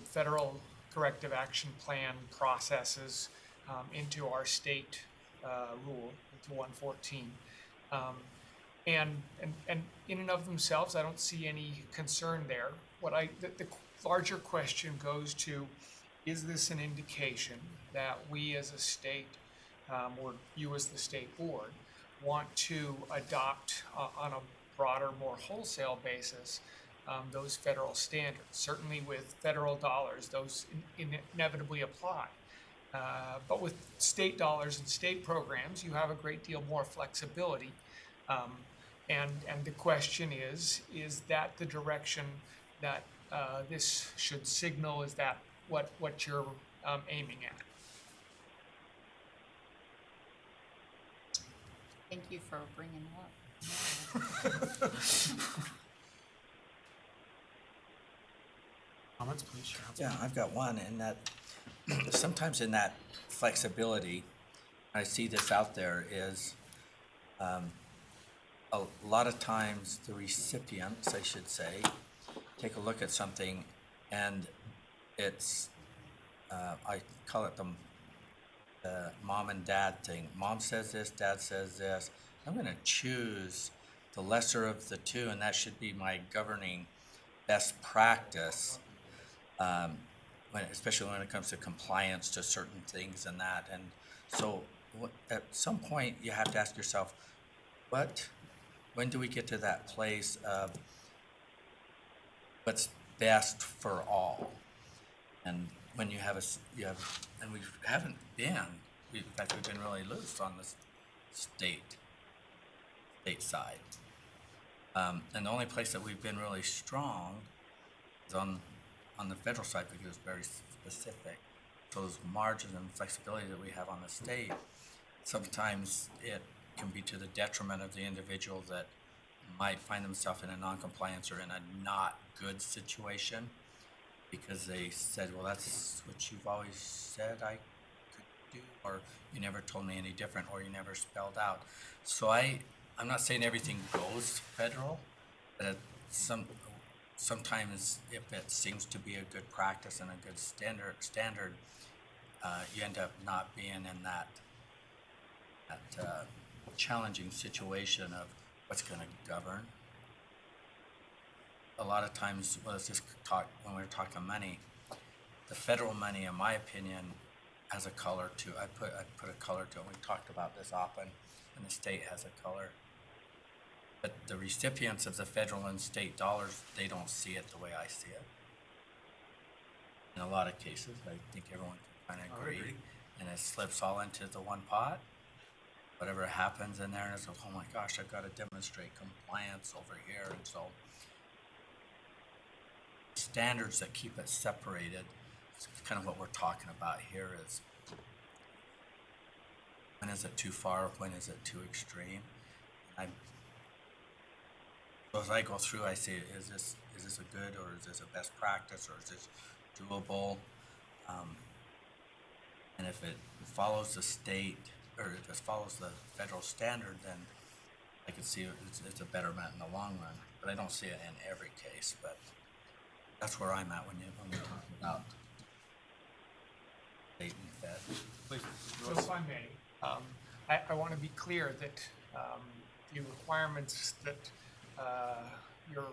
federal corrective action plan processes into our state rule, into 114. And in and of themselves, I don't see any concern there. The larger question goes to, is this an indication that we as a state or you as the state board want to adopt on a broader, more wholesale basis those federal standards? Certainly with federal dollars, those inevitably apply. But with state dollars and state programs, you have a great deal more flexibility. And the question is that the direction that this should signal? Is that what you're aiming at? Thank you for bringing it up. Comments, please, Sharon. Yeah, I've got one, and that sometimes in that flexibility, I see this out there is a lot of times the recipients, I should say, take a look at something and it's, I call it the mom and dad thing. Mom says this, dad says this. I'm going to choose the lesser of the two, and that should be my governing best practice, especially when it comes to compliance to certain things and that. And so at some point you have to ask yourself, when do we get to that place of what's best for all? And when you have and we haven't been, in fact, we've been really loose on the state side. And the only place that we've been really strong is on the federal side, because it's very specific. Those margins and flexibility that we have on the state, sometimes it can be to the detriment of the individual that might find themselves in a non-compliance or in a not good situation, because they said, well, that's what you've always said I could do, or you never told me any different, or you never spelled out. So I'm not saying everything goes federal, but sometimes if it seems to be a good practice and a good standard, you end up not being in that challenging situation of what's going to govern. A lot of times, let's just talk, when we're talking money, the federal money, in my opinion, has a color to, I put a color to it. We talked about this often, and the state has a color. But the recipients of the federal and state dollars, they don't see it the way I see it. In a lot of cases, I think everyone can kind of agree, and it slips all into the one pot. Whatever happens in there, and it's like, oh my gosh, I've got to demonstrate compliance over here, and so standards that keep it separated. It's kind of what we're talking about here is, when is it too far? When is it too extreme? So as I go through, I say, is this a good, or is this a best practice, or is this doable? And if it follows the state, or if it follows the federal standard, then I could see it's a betterment in the long run. but I don't see it in every case, but that's where I'm at when we're talking about state and fed. Please. So if I may, I want to be clear that the requirements that you're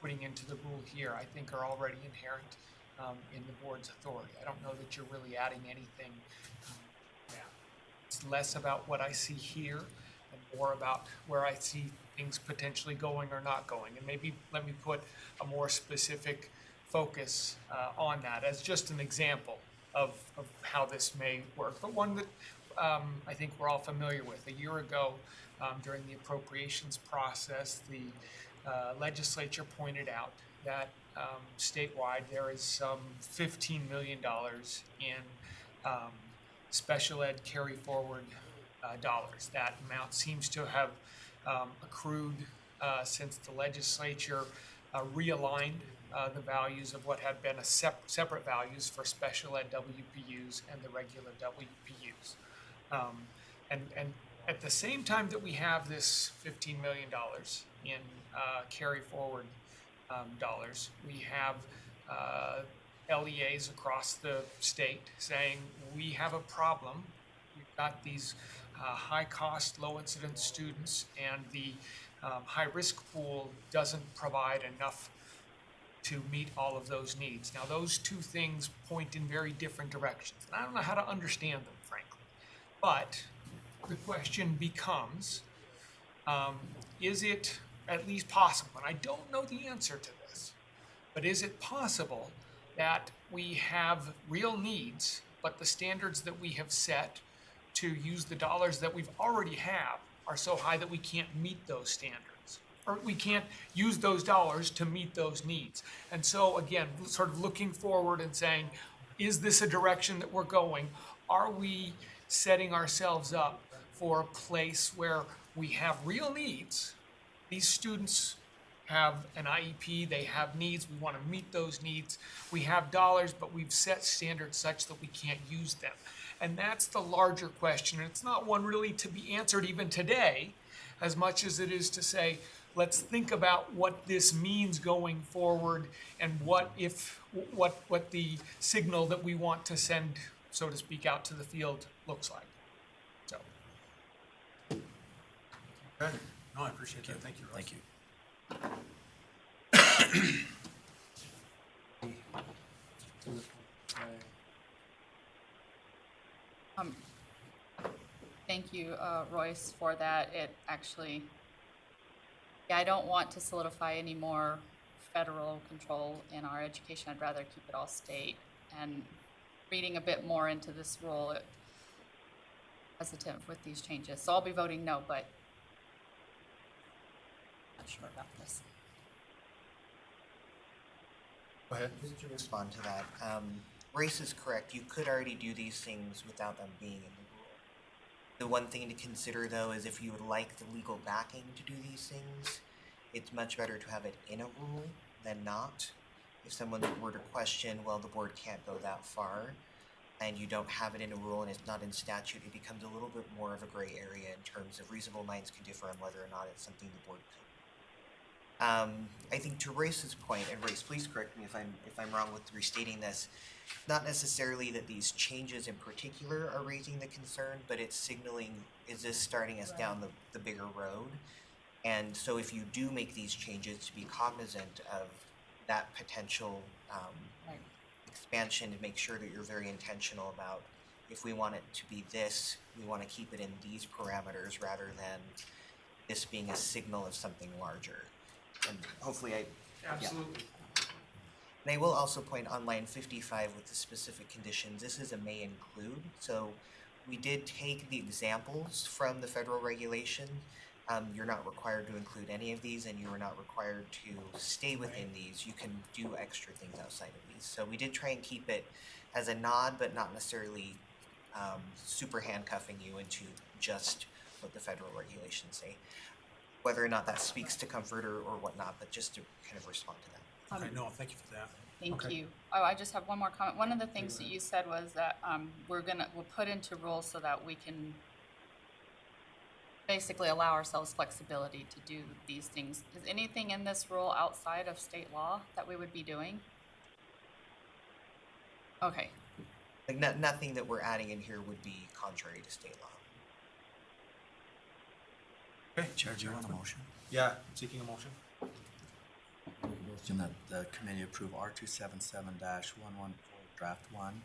putting into the rule here, I think are already inherent in the board's authority. I don't know that you're really adding anything. It's less about what I see here and more about where I see things potentially going or not going. And maybe let me put a more specific focus on that as just an example of how this may work, but one that I think we're all familiar with. A year ago, during the appropriations process, the legislature pointed out that statewide there is some $15 million in special ed carry forward dollars. That amount seems to have accrued since the legislature realigned the values of what had been separate values for special ed WPUs and the regular WPUs. And at the same time that we have this $15 million in carry forward dollars, we have LEAs across the state saying we have a problem. We've got these high cost, low incidence students, and the high risk pool doesn't provide enough to meet all of those needs. Now, those two things point in very different directions, and I don't know how to understand them, frankly. But the question becomes, is it at least possible, and I don't know the answer to this, but is it possible that we have real needs, but the standards that we have set to use the dollars that we've already have are so high that we can't meet those standards, or we can't use those dollars to meet those needs? And so again, sort of looking forward and saying, is this a direction that we're going? Are we setting ourselves up for a place where we have real needs? These students have an IEP, they have needs, we want to meet those needs. We have dollars, but we've set standards such that we can't use them. And that's the larger question. And it's not one really to be answered even today, as much as it is to say, let's think about what this means going forward and what the signal that we want to send, so to speak, out to the field looks like. So. Okay. No, I appreciate that. Thank you, Ross. Thank you. Thank you, Royce, for that. It actually, yeah, I don't want to solidify any more federal control in our education. I'd rather keep it all state. And reading a bit more into this rule, hesitant with these changes. So I'll be voting no, but not sure about this. Go ahead. Just to respond to that, Race is correct. You could already do these things without them being in the rule. The one thing to consider, though, is if you would like the legal backing to do these things, it's much better to have it in a rule than not. If someone were to question, well, the board can't go that far, and you don't have it in a rule and it's not in statute, it becomes a little bit more of a gray area in terms of reasonable minds can differ on whether or not it's something the board could. I think to Race's point, and Race, please correct me if I'm wrong with restating this, not necessarily that these changes in particular are raising the concern, but it's signaling, is this starting us down the bigger road? And so if you do make these changes, to be cognizant of that potential expansion, to make sure that you're very intentional about, if we want it to be this, we want to keep it in these parameters rather than this being a signal of something larger. And hopefully Absolutely. And I will also point on line 55 with the specific conditions, this is a may include. So we did take the examples from the federal regulation. You're not required to include any of these, and you are not required to stay within these. You can do extra things outside of these. So we did try and keep it as a nod, but not necessarily super handcuffing you into just what the federal regulations say. Whether or not that speaks to comfort or whatnot, but just to kind of respond to that. Okay, no, thank you for that. Thank you. Oh, I just have one more comment. One of the things that you said was that we'll put into rules so that we can basically allow ourselves flexibility to do these things. Is anything in this rule outside of state law that we would be doing? Okay, Like nothing that we're adding in here would be contrary to state law. Okay, Chair, do you want a motion? yeah, I'm seeking a motion. Motion that the committee approve R277-114 draft 1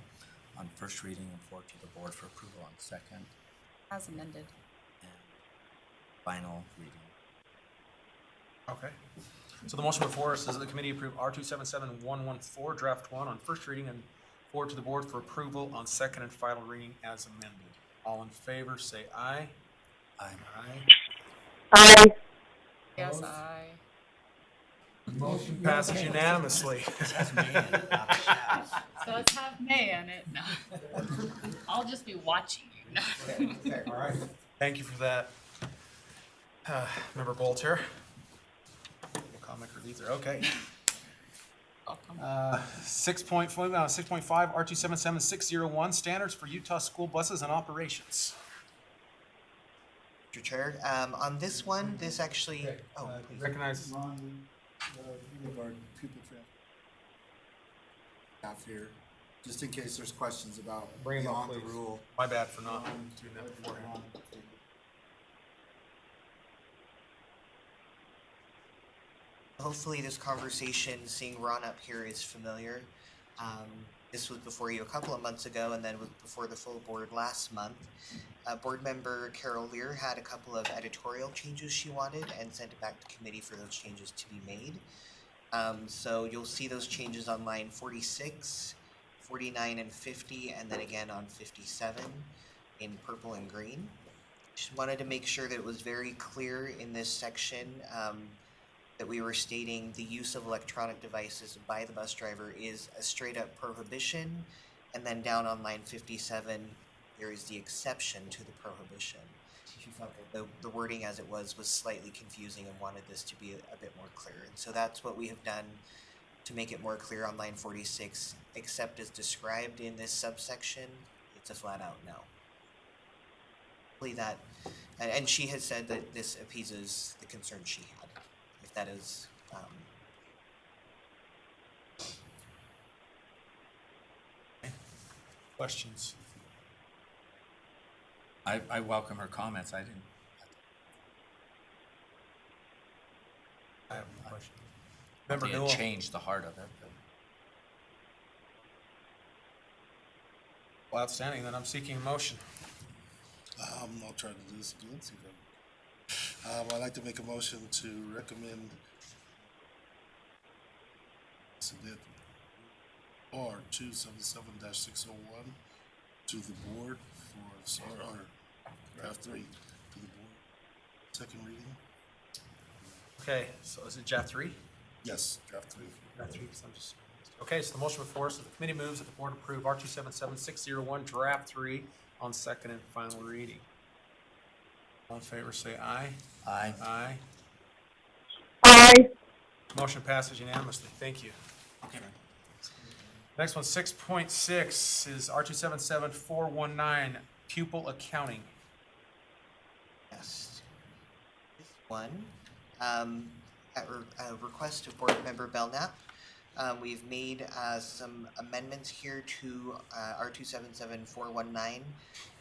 on first reading and forward to the board for approval on second as amended. and final reading. Okay. So the motion before us is that the committee approve R277-114 draft 1 on first reading and forward to the board for approval on second and final reading as amended. All in favor, say aye. Aye. Aye. Aye. Yes, I. Motion passes unanimously. So let's have May in it. No. I'll just be watching you. All right. Thank you for that. Member Bolter. Comic relief there. Okay. 6.5, R277-601, standards for Utah school buses and operations. Mr. Chair, on this one, this actually, oh, please. Recognize. Ron, we have our pupil staff here, just in case there's questions about Bring him up, beyond the please. rule. My bad for not doing that beforehand. Hopefully this conversation, seeing Ron up here, is familiar. This was before you a couple of months ago, and then was before the full board last month. Board member Carol Lear had a couple of editorial changes she wanted and sent it back to committee for those changes to be made. So you'll see those changes on line 46, 49, and 50, and then again on 57 in purple and green. Just wanted to make sure that it was very clear in this section that we were stating the use of electronic devices by the bus driver is a straight up prohibition, and then down on line 57 there is the exception to the prohibition. She felt that the wording as it was slightly confusing and wanted this to be a bit more clear, and so that's what we have done to make it more clear on line 46. Except as described in this subsection, it's a flat out no. Hopefully that, and she has said that this appeases the concern she had. If that is, Questions? I welcome her comments. I didn't. I have a question. I Member think Newell. it changed the heart of it. But Well, outstanding. Then I'm seeking a motion. I'll try to do this again. See if I'd like to make a motion to recommend submit R277-601 to the board for draft 3 to the board. Second reading? Okay, so is it draft 3? Yes, draft 3. Draft 3, 'cause I'm just. Okay, so the motion before us is the committee moves that the board approve R277-601 draft 3 on second and final reading. All in favor, say aye. Aye. Aye. Aye. Motion passes unanimously. Thank you. Next one, 6.6 is R277-419 pupil accounting. yes. This one, at request of board member Belknap, we've made some amendments here to R277-419.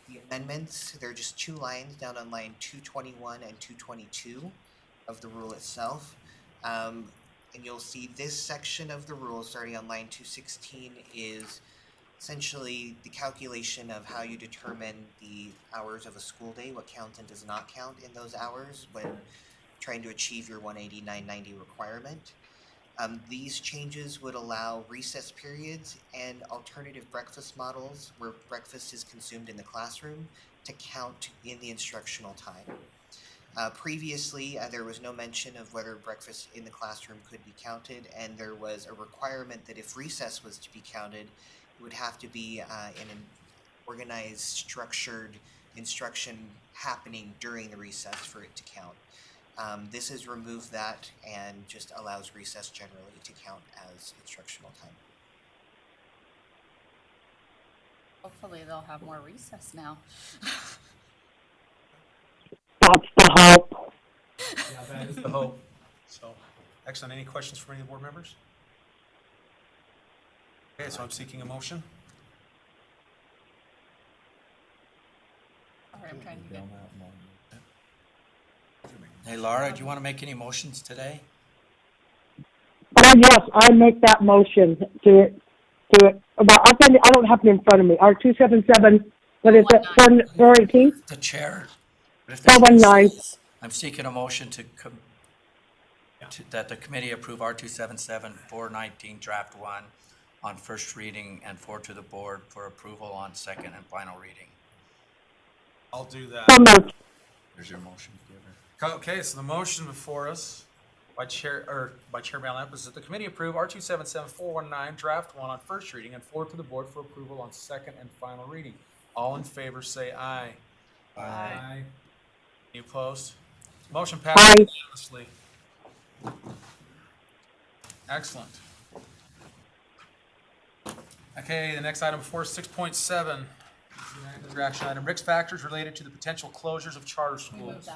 The amendments, they're just 2 lines down on line 221 and 222 of the rule itself. And you'll see this section of the rule, starting on line 216, is essentially the calculation of how you determine the hours of a school day, what counts and does not count in those hours when trying to achieve your 189.90 requirement. These changes would allow recess periods and alternative breakfast models where breakfast is consumed in the classroom to count in the instructional time. Previously, there was no mention of whether breakfast in the classroom could be counted, and there was a requirement that if recess was to be counted, it would have to be in an organized, structured instruction happening during the recess for it to count. This has removed that and just allows recess generally to count as instructional time. Hopefully they'll have more recess now. That's hope. So, excellent. Any questions from any of the board members? Okay, so I'm seeking a motion. Sorry, I'm trying to get. Hey, Laura, do you want to make any motions today? Yes, I make that motion to it. Well, I don't have it in front of me. R 277, what is it, 418? The chair? 419. I'm seeking a motion that the committee approve R277-419 draft 1 on first reading and forward to the board for approval on second and final reading. I'll do that. So moved. There's your motion, Giver. Okay, so the motion before us by Chair Mallamp is that the committee approve R277-419 draft 1 on first reading and forward to the board for approval on second and final reading. All in favor say aye. Aye. Any opposed? Motion passes unanimously. Excellent. Okay, the next item before us, 6.7. Action item, risk factors related to the potential closures of charter schools.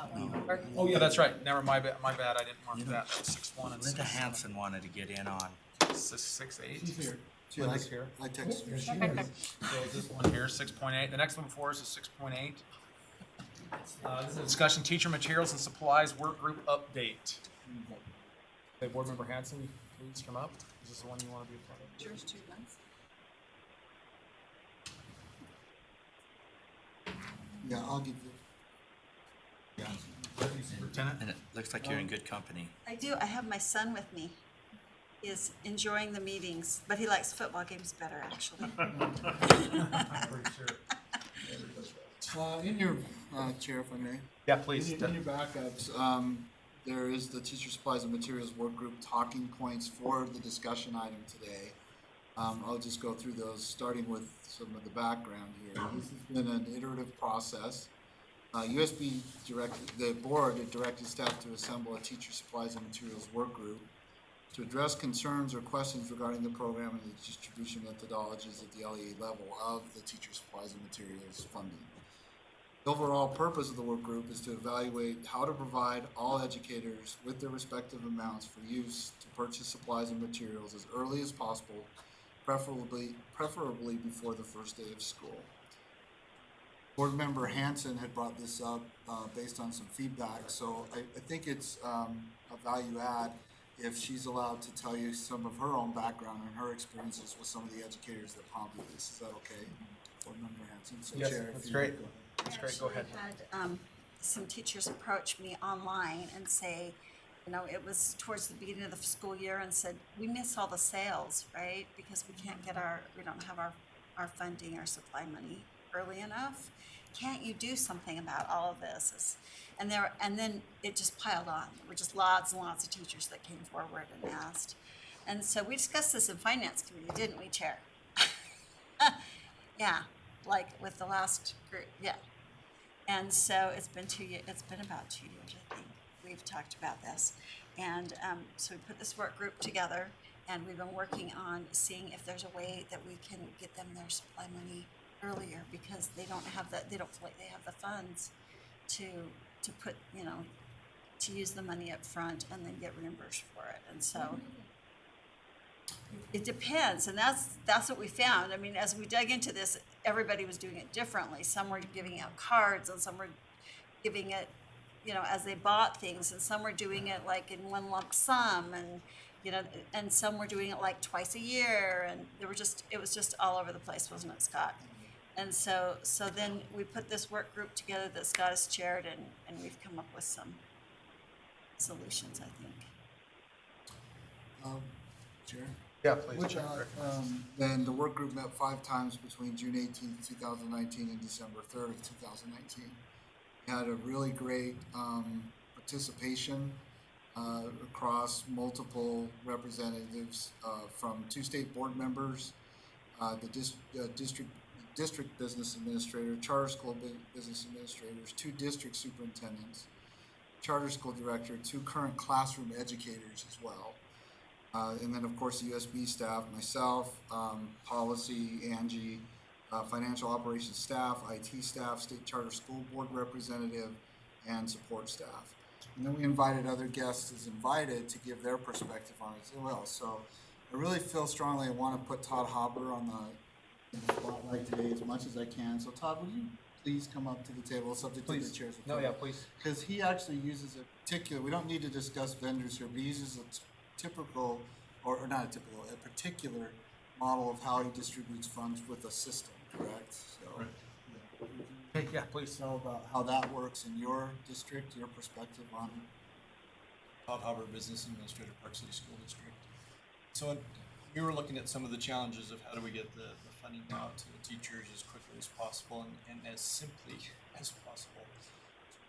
Oh, yeah, that's right. Never, my bad, I didn't mark that. That was 6.1 and Linda 6.7. Hansen wanted to get in on. 6.8. She's here. Linda's here. I texted her. So this one here, 6.8. The next one before us is 6.8. This is a discussion teacher materials and supplies work group update. Okay, board member Hanson, please come up. Is this the one you want to be a part of? Yours too, Lance. Yeah, I'll give you. Lieutenant? And it looks like you're in good company. I do. I have my son with me. He is enjoying the meetings, but he likes football games better, actually. In your, Chair, if I may. Yeah, please. In your backups, there is the teacher supplies and materials work group talking points for the discussion item today. I'll just go through those, starting with some of the background here. This has been an iterative process. The board had directed staff to assemble a teacher supplies and materials work group to address concerns or questions regarding the program and the distribution methodologies at the LEA level of the teacher supplies and materials funding. The overall purpose of the work group is to evaluate how to provide all educators with their respective amounts for use to purchase supplies and materials as early as possible, preferably before the first day of school. Board member Hanson had brought this up based on some feedback, so I think it's a value add if she's allowed to tell you some of her own background and her experiences with some of the educators that prompted this. Is that okay, Board member Hanson? So Yes, Chair, that's if you great. would go ahead. That's great, go ahead. Had some teachers approach me online and say, you know, it was towards the beginning of the school year and said, we miss all the sales, right? Because we can't get we don't have our funding, our supply money early enough. Can't you do something about all of this? And then it just piled on. There were just lots and lots of teachers that came forward and asked. And so we discussed this in finance committee, didn't we, Chair? Yeah, like with the last group, yeah. And so it's been about 2 years, I think, we've talked about this. And so we put this work group together, and we've been working on seeing if there's a way that we can get them their supply money earlier, because they don't have they don't feel like they have the funds to put, you know, to use the money up front and then get reimbursed for it. And so it depends, and that's what we found. I mean, as we dug into this, everybody was doing it differently. Some were giving out cards, and some were giving it, you know, as they bought things, and some were doing it like in one lump sum, and you know, and some were doing it like twice a year, and it was just all over the place, wasn't it, Scott? And so then we put this work group together that Scott has chaired, and we've come up with some solutions, I think. Chair? Yeah, please. Which, then the work group met 5 times between June 18th, 2019 and December 3rd of 2019. We had a really great participation across multiple representatives from 2 state board members, the district business administrator, charter school business administrators, 2 district superintendents, charter school director, 2 current classroom educators as well. And then, of course, the USB staff, myself, policy, Angie, financial operations staff, IT staff, state charter school board representative, and support staff. And then we invited other guests as invited to give their perspective on it as well. So I really feel strongly I want to put Todd Hopper on in the spotlight today as much as I can. So Todd, would you please come up to the table, subject to the chair's approval? No, yeah, please. Because he actually uses a particular, we don't need to discuss vendors here, but he uses a typical, or not a typical, a particular model of how he distributes funds with a system, correct? So, Right. yeah. Yeah, please. Tell about how that works in your district, your perspective on it. Todd Hopper, Business Administrator, Park City School District. So we were looking at some of the challenges of how do we get the funding out to the teachers as quickly as possible and as simply as possible. So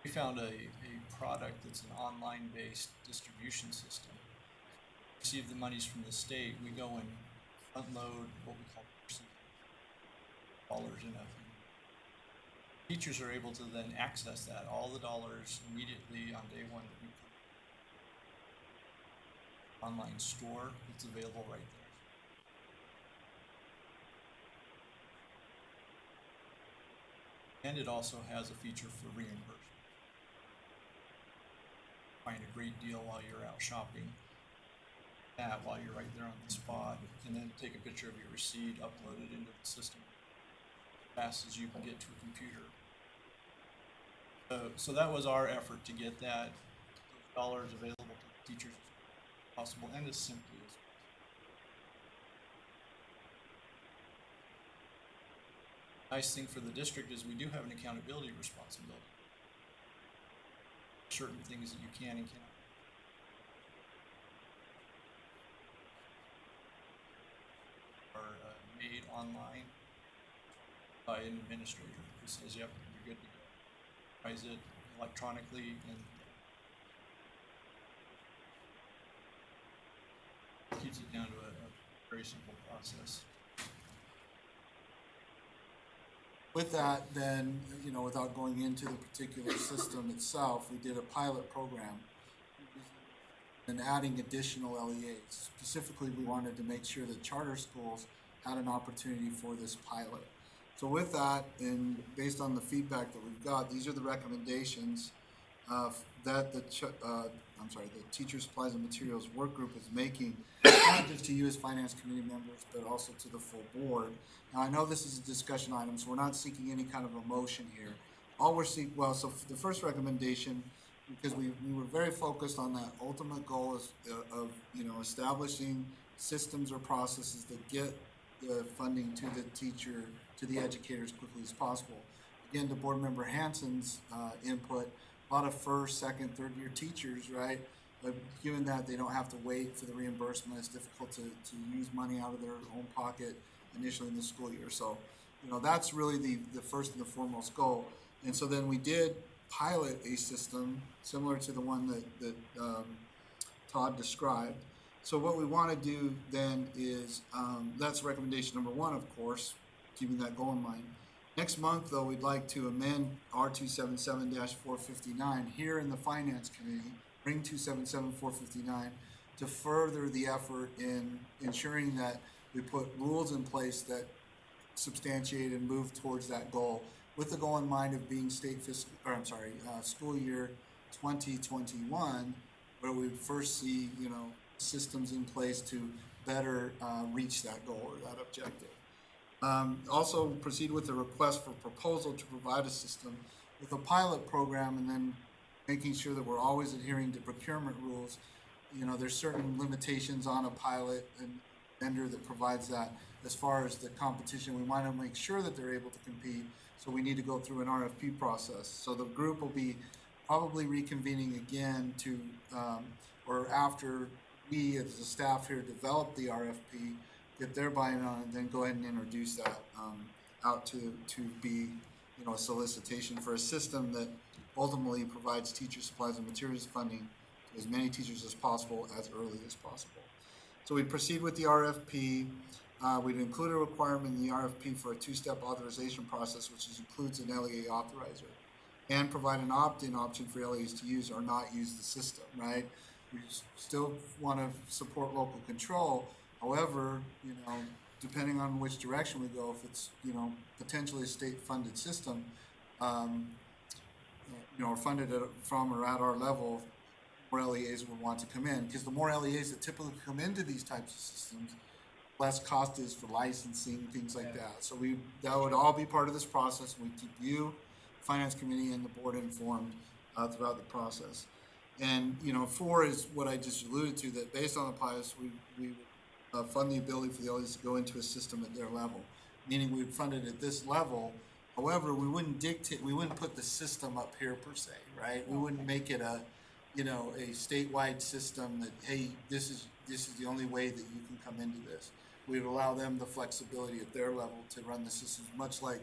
we found a product that's an online-based distribution system. Receive the monies from the state, we go and front load what we call dollars in a. Teachers are able to then access that, all the dollars immediately on day one that we put online store, it's available right there. And it also has a feature for reimbursement. Find a great deal while you're out shopping, that while you're right there on the spot, and then take a picture of your receipt, upload it into the system as fast as you can get to a computer. So that was our effort to get those dollars available to the teachers as possible and as simply as possible. Nice thing for the district is we do have an accountability responsibility. Certain things that you can and cannot. Are made online by an administrator who says, yep, you're good to go. Tries it electronically and keeps it down to a very simple process. With that, then, without going into the particular system itself, we did a pilot program and adding additional LEAs. Specifically, we wanted to make sure that charter schools had an opportunity for this pilot. So with that, and based on the feedback that we've got, these are the recommendations that the Teacher Supplies and Materials Work Group is making, not just to you as Finance Committee members, but also to the full board. Now, I know this is a discussion item, so we're not seeking any kind of a motion here. All we're seeking, so the first recommendation, because we were very focused on that ultimate goal of establishing systems or processes that get the funding to the teacher, to the educator as quickly as possible. Again, to Board Member Hanson's input, a lot of first, second, third year teachers, right? But given that they don't have to wait for the reimbursement, it's difficult to use money out of their own pocket initially in the school year. So, that's really the first and the foremost goal. And so then we did pilot a system similar to the one that Todd described. So what we want to do then is, that's recommendation number one, of course, keeping that goal in mind. Next month, though, we'd like to amend R277-459 here in the Finance Committee, bring 277-459 to further the effort in ensuring that we put rules in place that substantiate and move towards that goal, with the goal in mind of being school year 2021, where we first see, systems in place to better reach that goal or that objective. Also proceed with the request for proposal to provide a system with a pilot program, and then making sure that we're always adhering to procurement rules. There's certain limitations on a pilot and vendor that provides that. As far as the competition, we want to make sure that they're able to compete, so we need to go through an RFP process. So the group will be probably reconvening again to, or after we as a staff here develop the RFP, get their buy-in on it, then go ahead and introduce that out to be, a solicitation for a system that ultimately provides teacher supplies and materials funding to as many teachers as possible, as early as possible. So we'd proceed with the RFP. We'd include a requirement in the RFP for a two-step authorization process, which includes an LEA authorizer, and provide an opt-in option for LEAs to use or not use the system, right? We still want to support local control. However, depending on which direction we go, if it's, potentially a state-funded system, or funded from or at our level, more LEAs would want to come in, because the more LEAs that typically come into these types of systems, less cost is for licensing, things like that. So that would all be part of this process. We keep you, Finance Committee, and the board informed throughout the process. And, 4 is what I just alluded to, that based on the PIUS, we fund the ability for the LEAs to go into a system at their level, meaning we'd fund it at this level. However, we wouldn't put the system up here per se, right? We wouldn't make it a statewide system that, hey, this is the only way that you can come into this. We would allow them the flexibility at their level to run the systems, much like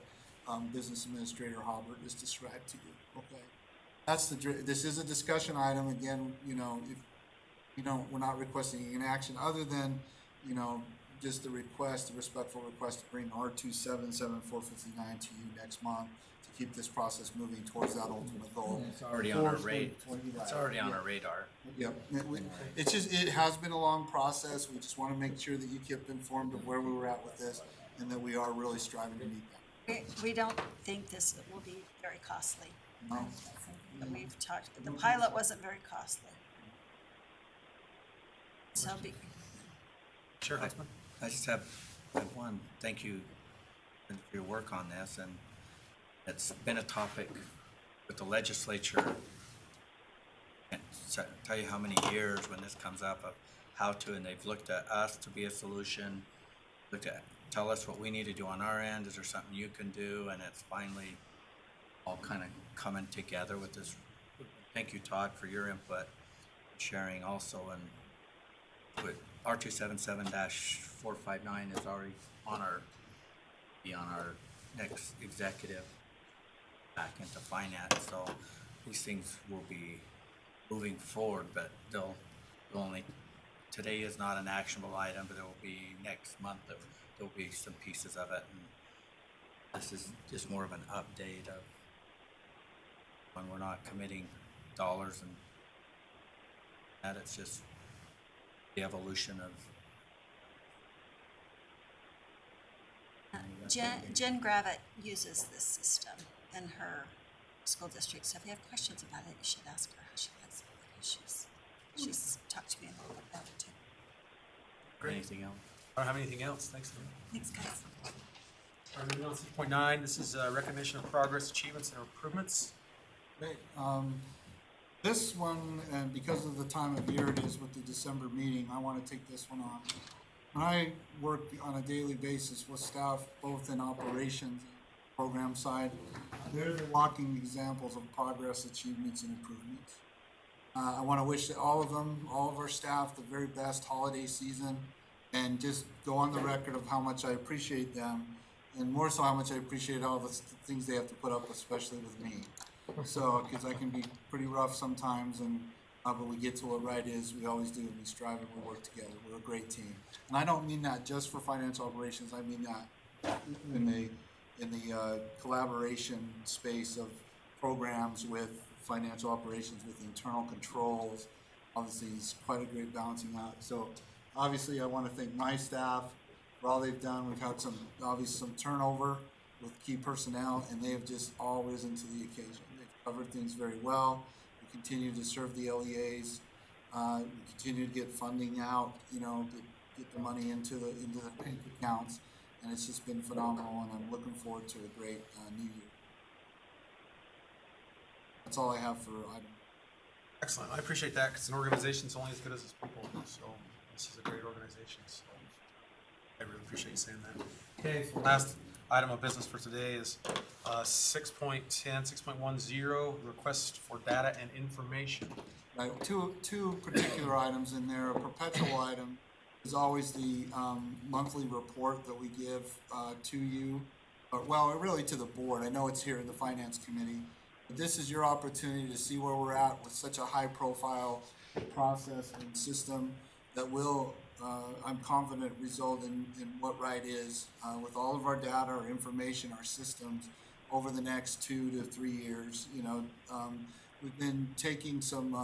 Business Administrator Hobart just described to you. Okay, this is a discussion item. Again, we're not requesting an action other than, just the respectful request to bring R277459 to you next month to keep this process moving towards that ultimate goal. It's already on our radar. It's already on our radar. Yep. It has been a long process. We just want to make sure that you kept informed of where we were at with this and that we are really striving to meet that. We don't think this will be very costly. No. We've talked, the pilot wasn't very costly. So Chair Huntsman? I just have one, thank you for your work on this, and it's been a topic with the legislature. Can't tell you how many years when this comes up of how to, and they've looked at us to be a solution, tell us what we need to do on our end, is there something you can do, and it's finally all kind of coming together with this. Thank you, Todd, for your input, sharing also, and with R277-459 is already on our next executive back into finance, so these things will be moving forward, but they'll only, today is not an actionable item, but there will be next month, there'll be some pieces of it, and this is just more of an update of when we're not committing dollars, and that it's just the evolution of. Jen Gravitt uses this system in her school district, so if you have questions about it, you should ask her how she likes it, because she's talked to me a little bit about it too. Great. Anything else? I don't have anything else. Thanks, Lynn. Thanks, guys. All right, moving on to 6.9, this is recognition of progress, achievements, and improvements. Great. This one, and because of the time of year it is with the December meeting, I want to take this one on. When I work on a daily basis with staff, both in operations and program side, they're the walking examples of progress, achievements, and improvements. I want to wish all of them, all of our staff, the very best holiday season, and just go on the record of how much I appreciate them, and more so how much I appreciate all the things they have to put up with, especially with me. So, because I can be pretty rough sometimes, and but we get to what right is. We always do, and we strive and we work together. We're a great team, and I don't mean that just for financial operations. I mean that in the collaboration space of programs with financial operations, with internal controls. Obviously, it's quite a great balancing out. So, obviously, I want to thank my staff for all they've done. We've had some turnover with key personnel, and they have just all risen to the occasion. They've covered things very well. We continue to serve the LEAs. We continue to get funding out, get the money into the bank accounts, and it's just been phenomenal, and I'm looking forward to a great new year. That's all I have for item. Excellent. I appreciate that, because an organization's only as good as its people, so this is a great organization, so I really appreciate you saying that. Okay, so last item of business for today is 6.10, 6.10, request for data and information. Right, two particular items in there. A perpetual item is always the monthly report that we give to you, well, really to the board. I know it's here in the Finance Committee, but this is your opportunity to see where we're at with such a high-profile process and system that will, I'm confident, result in what right is with all of our data, our information, our systems over the next 2 to 3 years. We've been taking some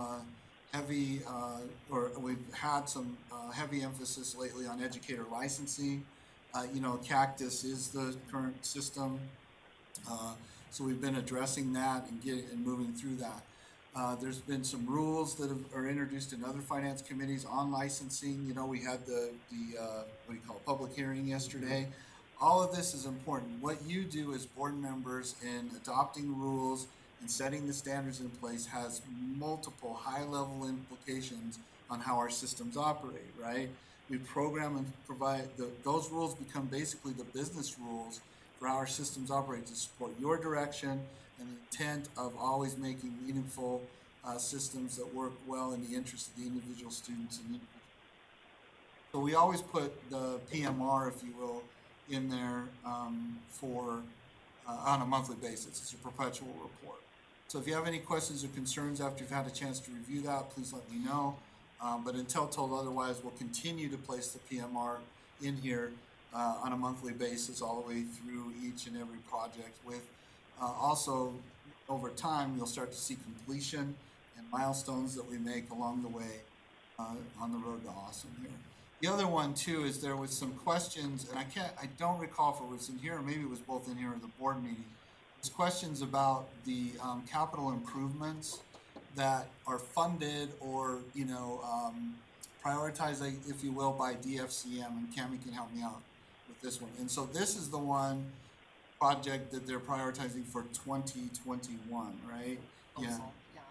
we've had some heavy emphasis lately on educator licensing. Cactus is the current system, so we've been addressing that and moving through that. There's been some rules that are introduced in other finance committees on licensing. You know, we had the what do you call it, public hearing yesterday. All of this is important. What you do as board members in adopting rules and setting the standards in place has multiple high-level implications on how our systems operate, right? We program and provide, those rules become basically the business rules for how our systems operate to support your direction and the intent of always making meaningful systems that work well in the interest of the individual students and individual. So we always put the PMR, if you will, in there on a monthly basis. It's a perpetual report. So if you have any questions or concerns after you've had a chance to review that, please let me know. But until told otherwise, we'll continue to place the PMR in here on a monthly basis all the way through each and every project with also over time, you'll start to see completion and milestones that we make along the way on the road to awesome here. The other one too is there was some questions, and I don't recall if it was in here or maybe it was both in here or the board meeting. There's questions about the capital improvements that are funded or, you know, prioritized, if you will, by DFCM, and Cammie can help me out with this one. And so this is the one project that they're prioritizing for 2021, right? Yeah.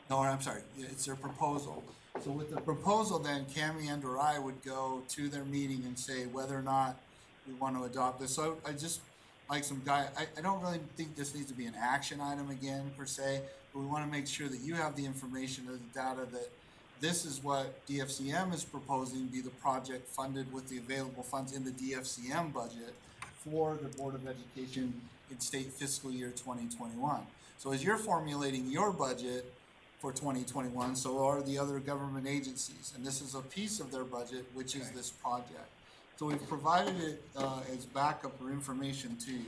No, I'm sorry, it's their proposal. So with the proposal then, Cammie and or I would go to their meeting and say whether or not we want to adopt this. So I just like I don't really think this needs to be an action item again per se, but we want to make sure that you have the information or the data that this is what DFCM is proposing be the project funded with the available funds in the DFCM budget for the Board of Education in state fiscal year 2021. So as you're formulating your budget for 2021, so are the other government agencies, and this is a piece of their budget, which is this project. So we've provided it as backup or information to you.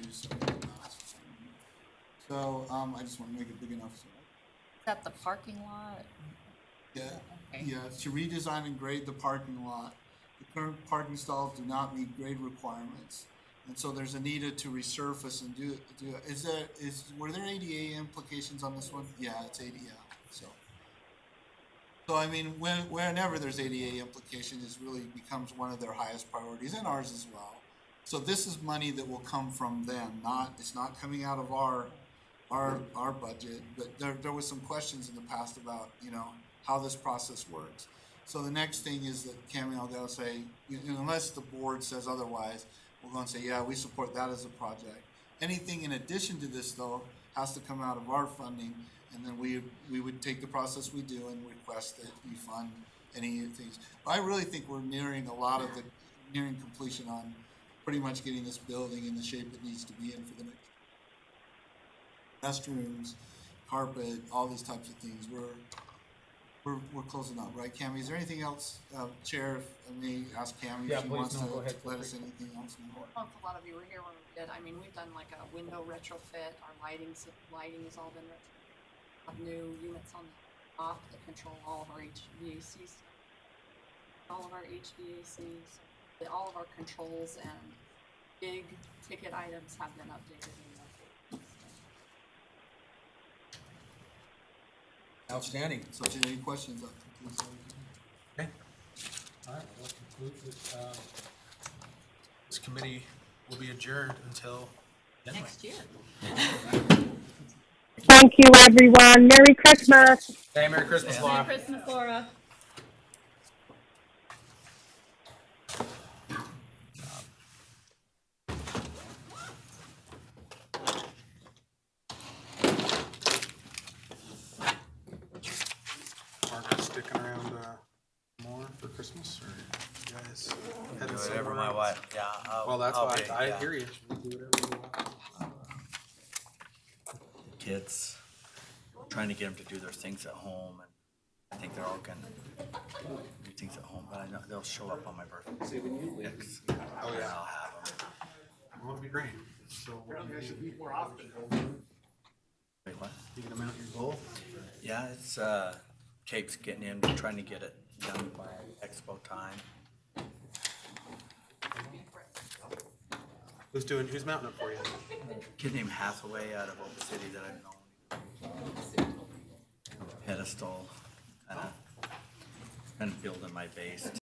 So I just want to make it big enough. Is that the parking lot? Yeah, Okay. yeah, to redesign and grade the parking lot. The current parking stalls do not meet grade requirements. And so there's a need to resurface and do it. Were there ADA implications on this one? Yeah, it's ADA, So I mean, whenever there's ADA implication, it really becomes one of their highest priorities, and ours as well. So this is money that will come from them, it's not coming out of our budget, but there was some questions in the past about, you know, how this process works. So the next thing is that Cammie will say, unless the board says otherwise, we're going to say, yeah, we support that as a project. Anything in addition to this, though, has to come out of our funding, and then we would take the process we do and request that you fund any things. But I really think we're nearing completion on pretty much getting this building in the shape it needs to be in for the next restrooms, carpet, all these types of things. We're closing up, right, Cammie? Is there anything else, Chair? If I may ask Cammie if she wants to let us anything else know. Well, if a lot of you were here when we did, I mean, we've done like a window retrofit. Our lighting has all been retrofit. New units on the top that control all of our HVACs. All of our HVACs, all of our controls and big ticket items have been updated and updated. Outstanding. So if you have any questions, that concludes Okay. All right, well, that concludes it. This committee will be adjourned until January. Next year. Thank you, everyone. Merry Christmas. Hey, Merry Christmas, Laura. Merry Christmas, Laura. Margaret sticking around more for Christmas, or you guys heading Do somewhere whatever my else? wife, yeah. Well, that's I'll why be- I yeah. hear you. We do whatever you want. Kids, trying to get them to do their things at home, and I think they're all gonna do things at home, but I know they'll show up on my birthday. Oh, yeah. I'll have them. Well, it'll be great. So, Wait, what? you gonna mount your goal? Yeah, it's, Cape's getting in, trying to get it done by expo time. Who's mounting it for you? Kid named Hathaway out of Oak City that I've known. Head pedestal, kind of building my base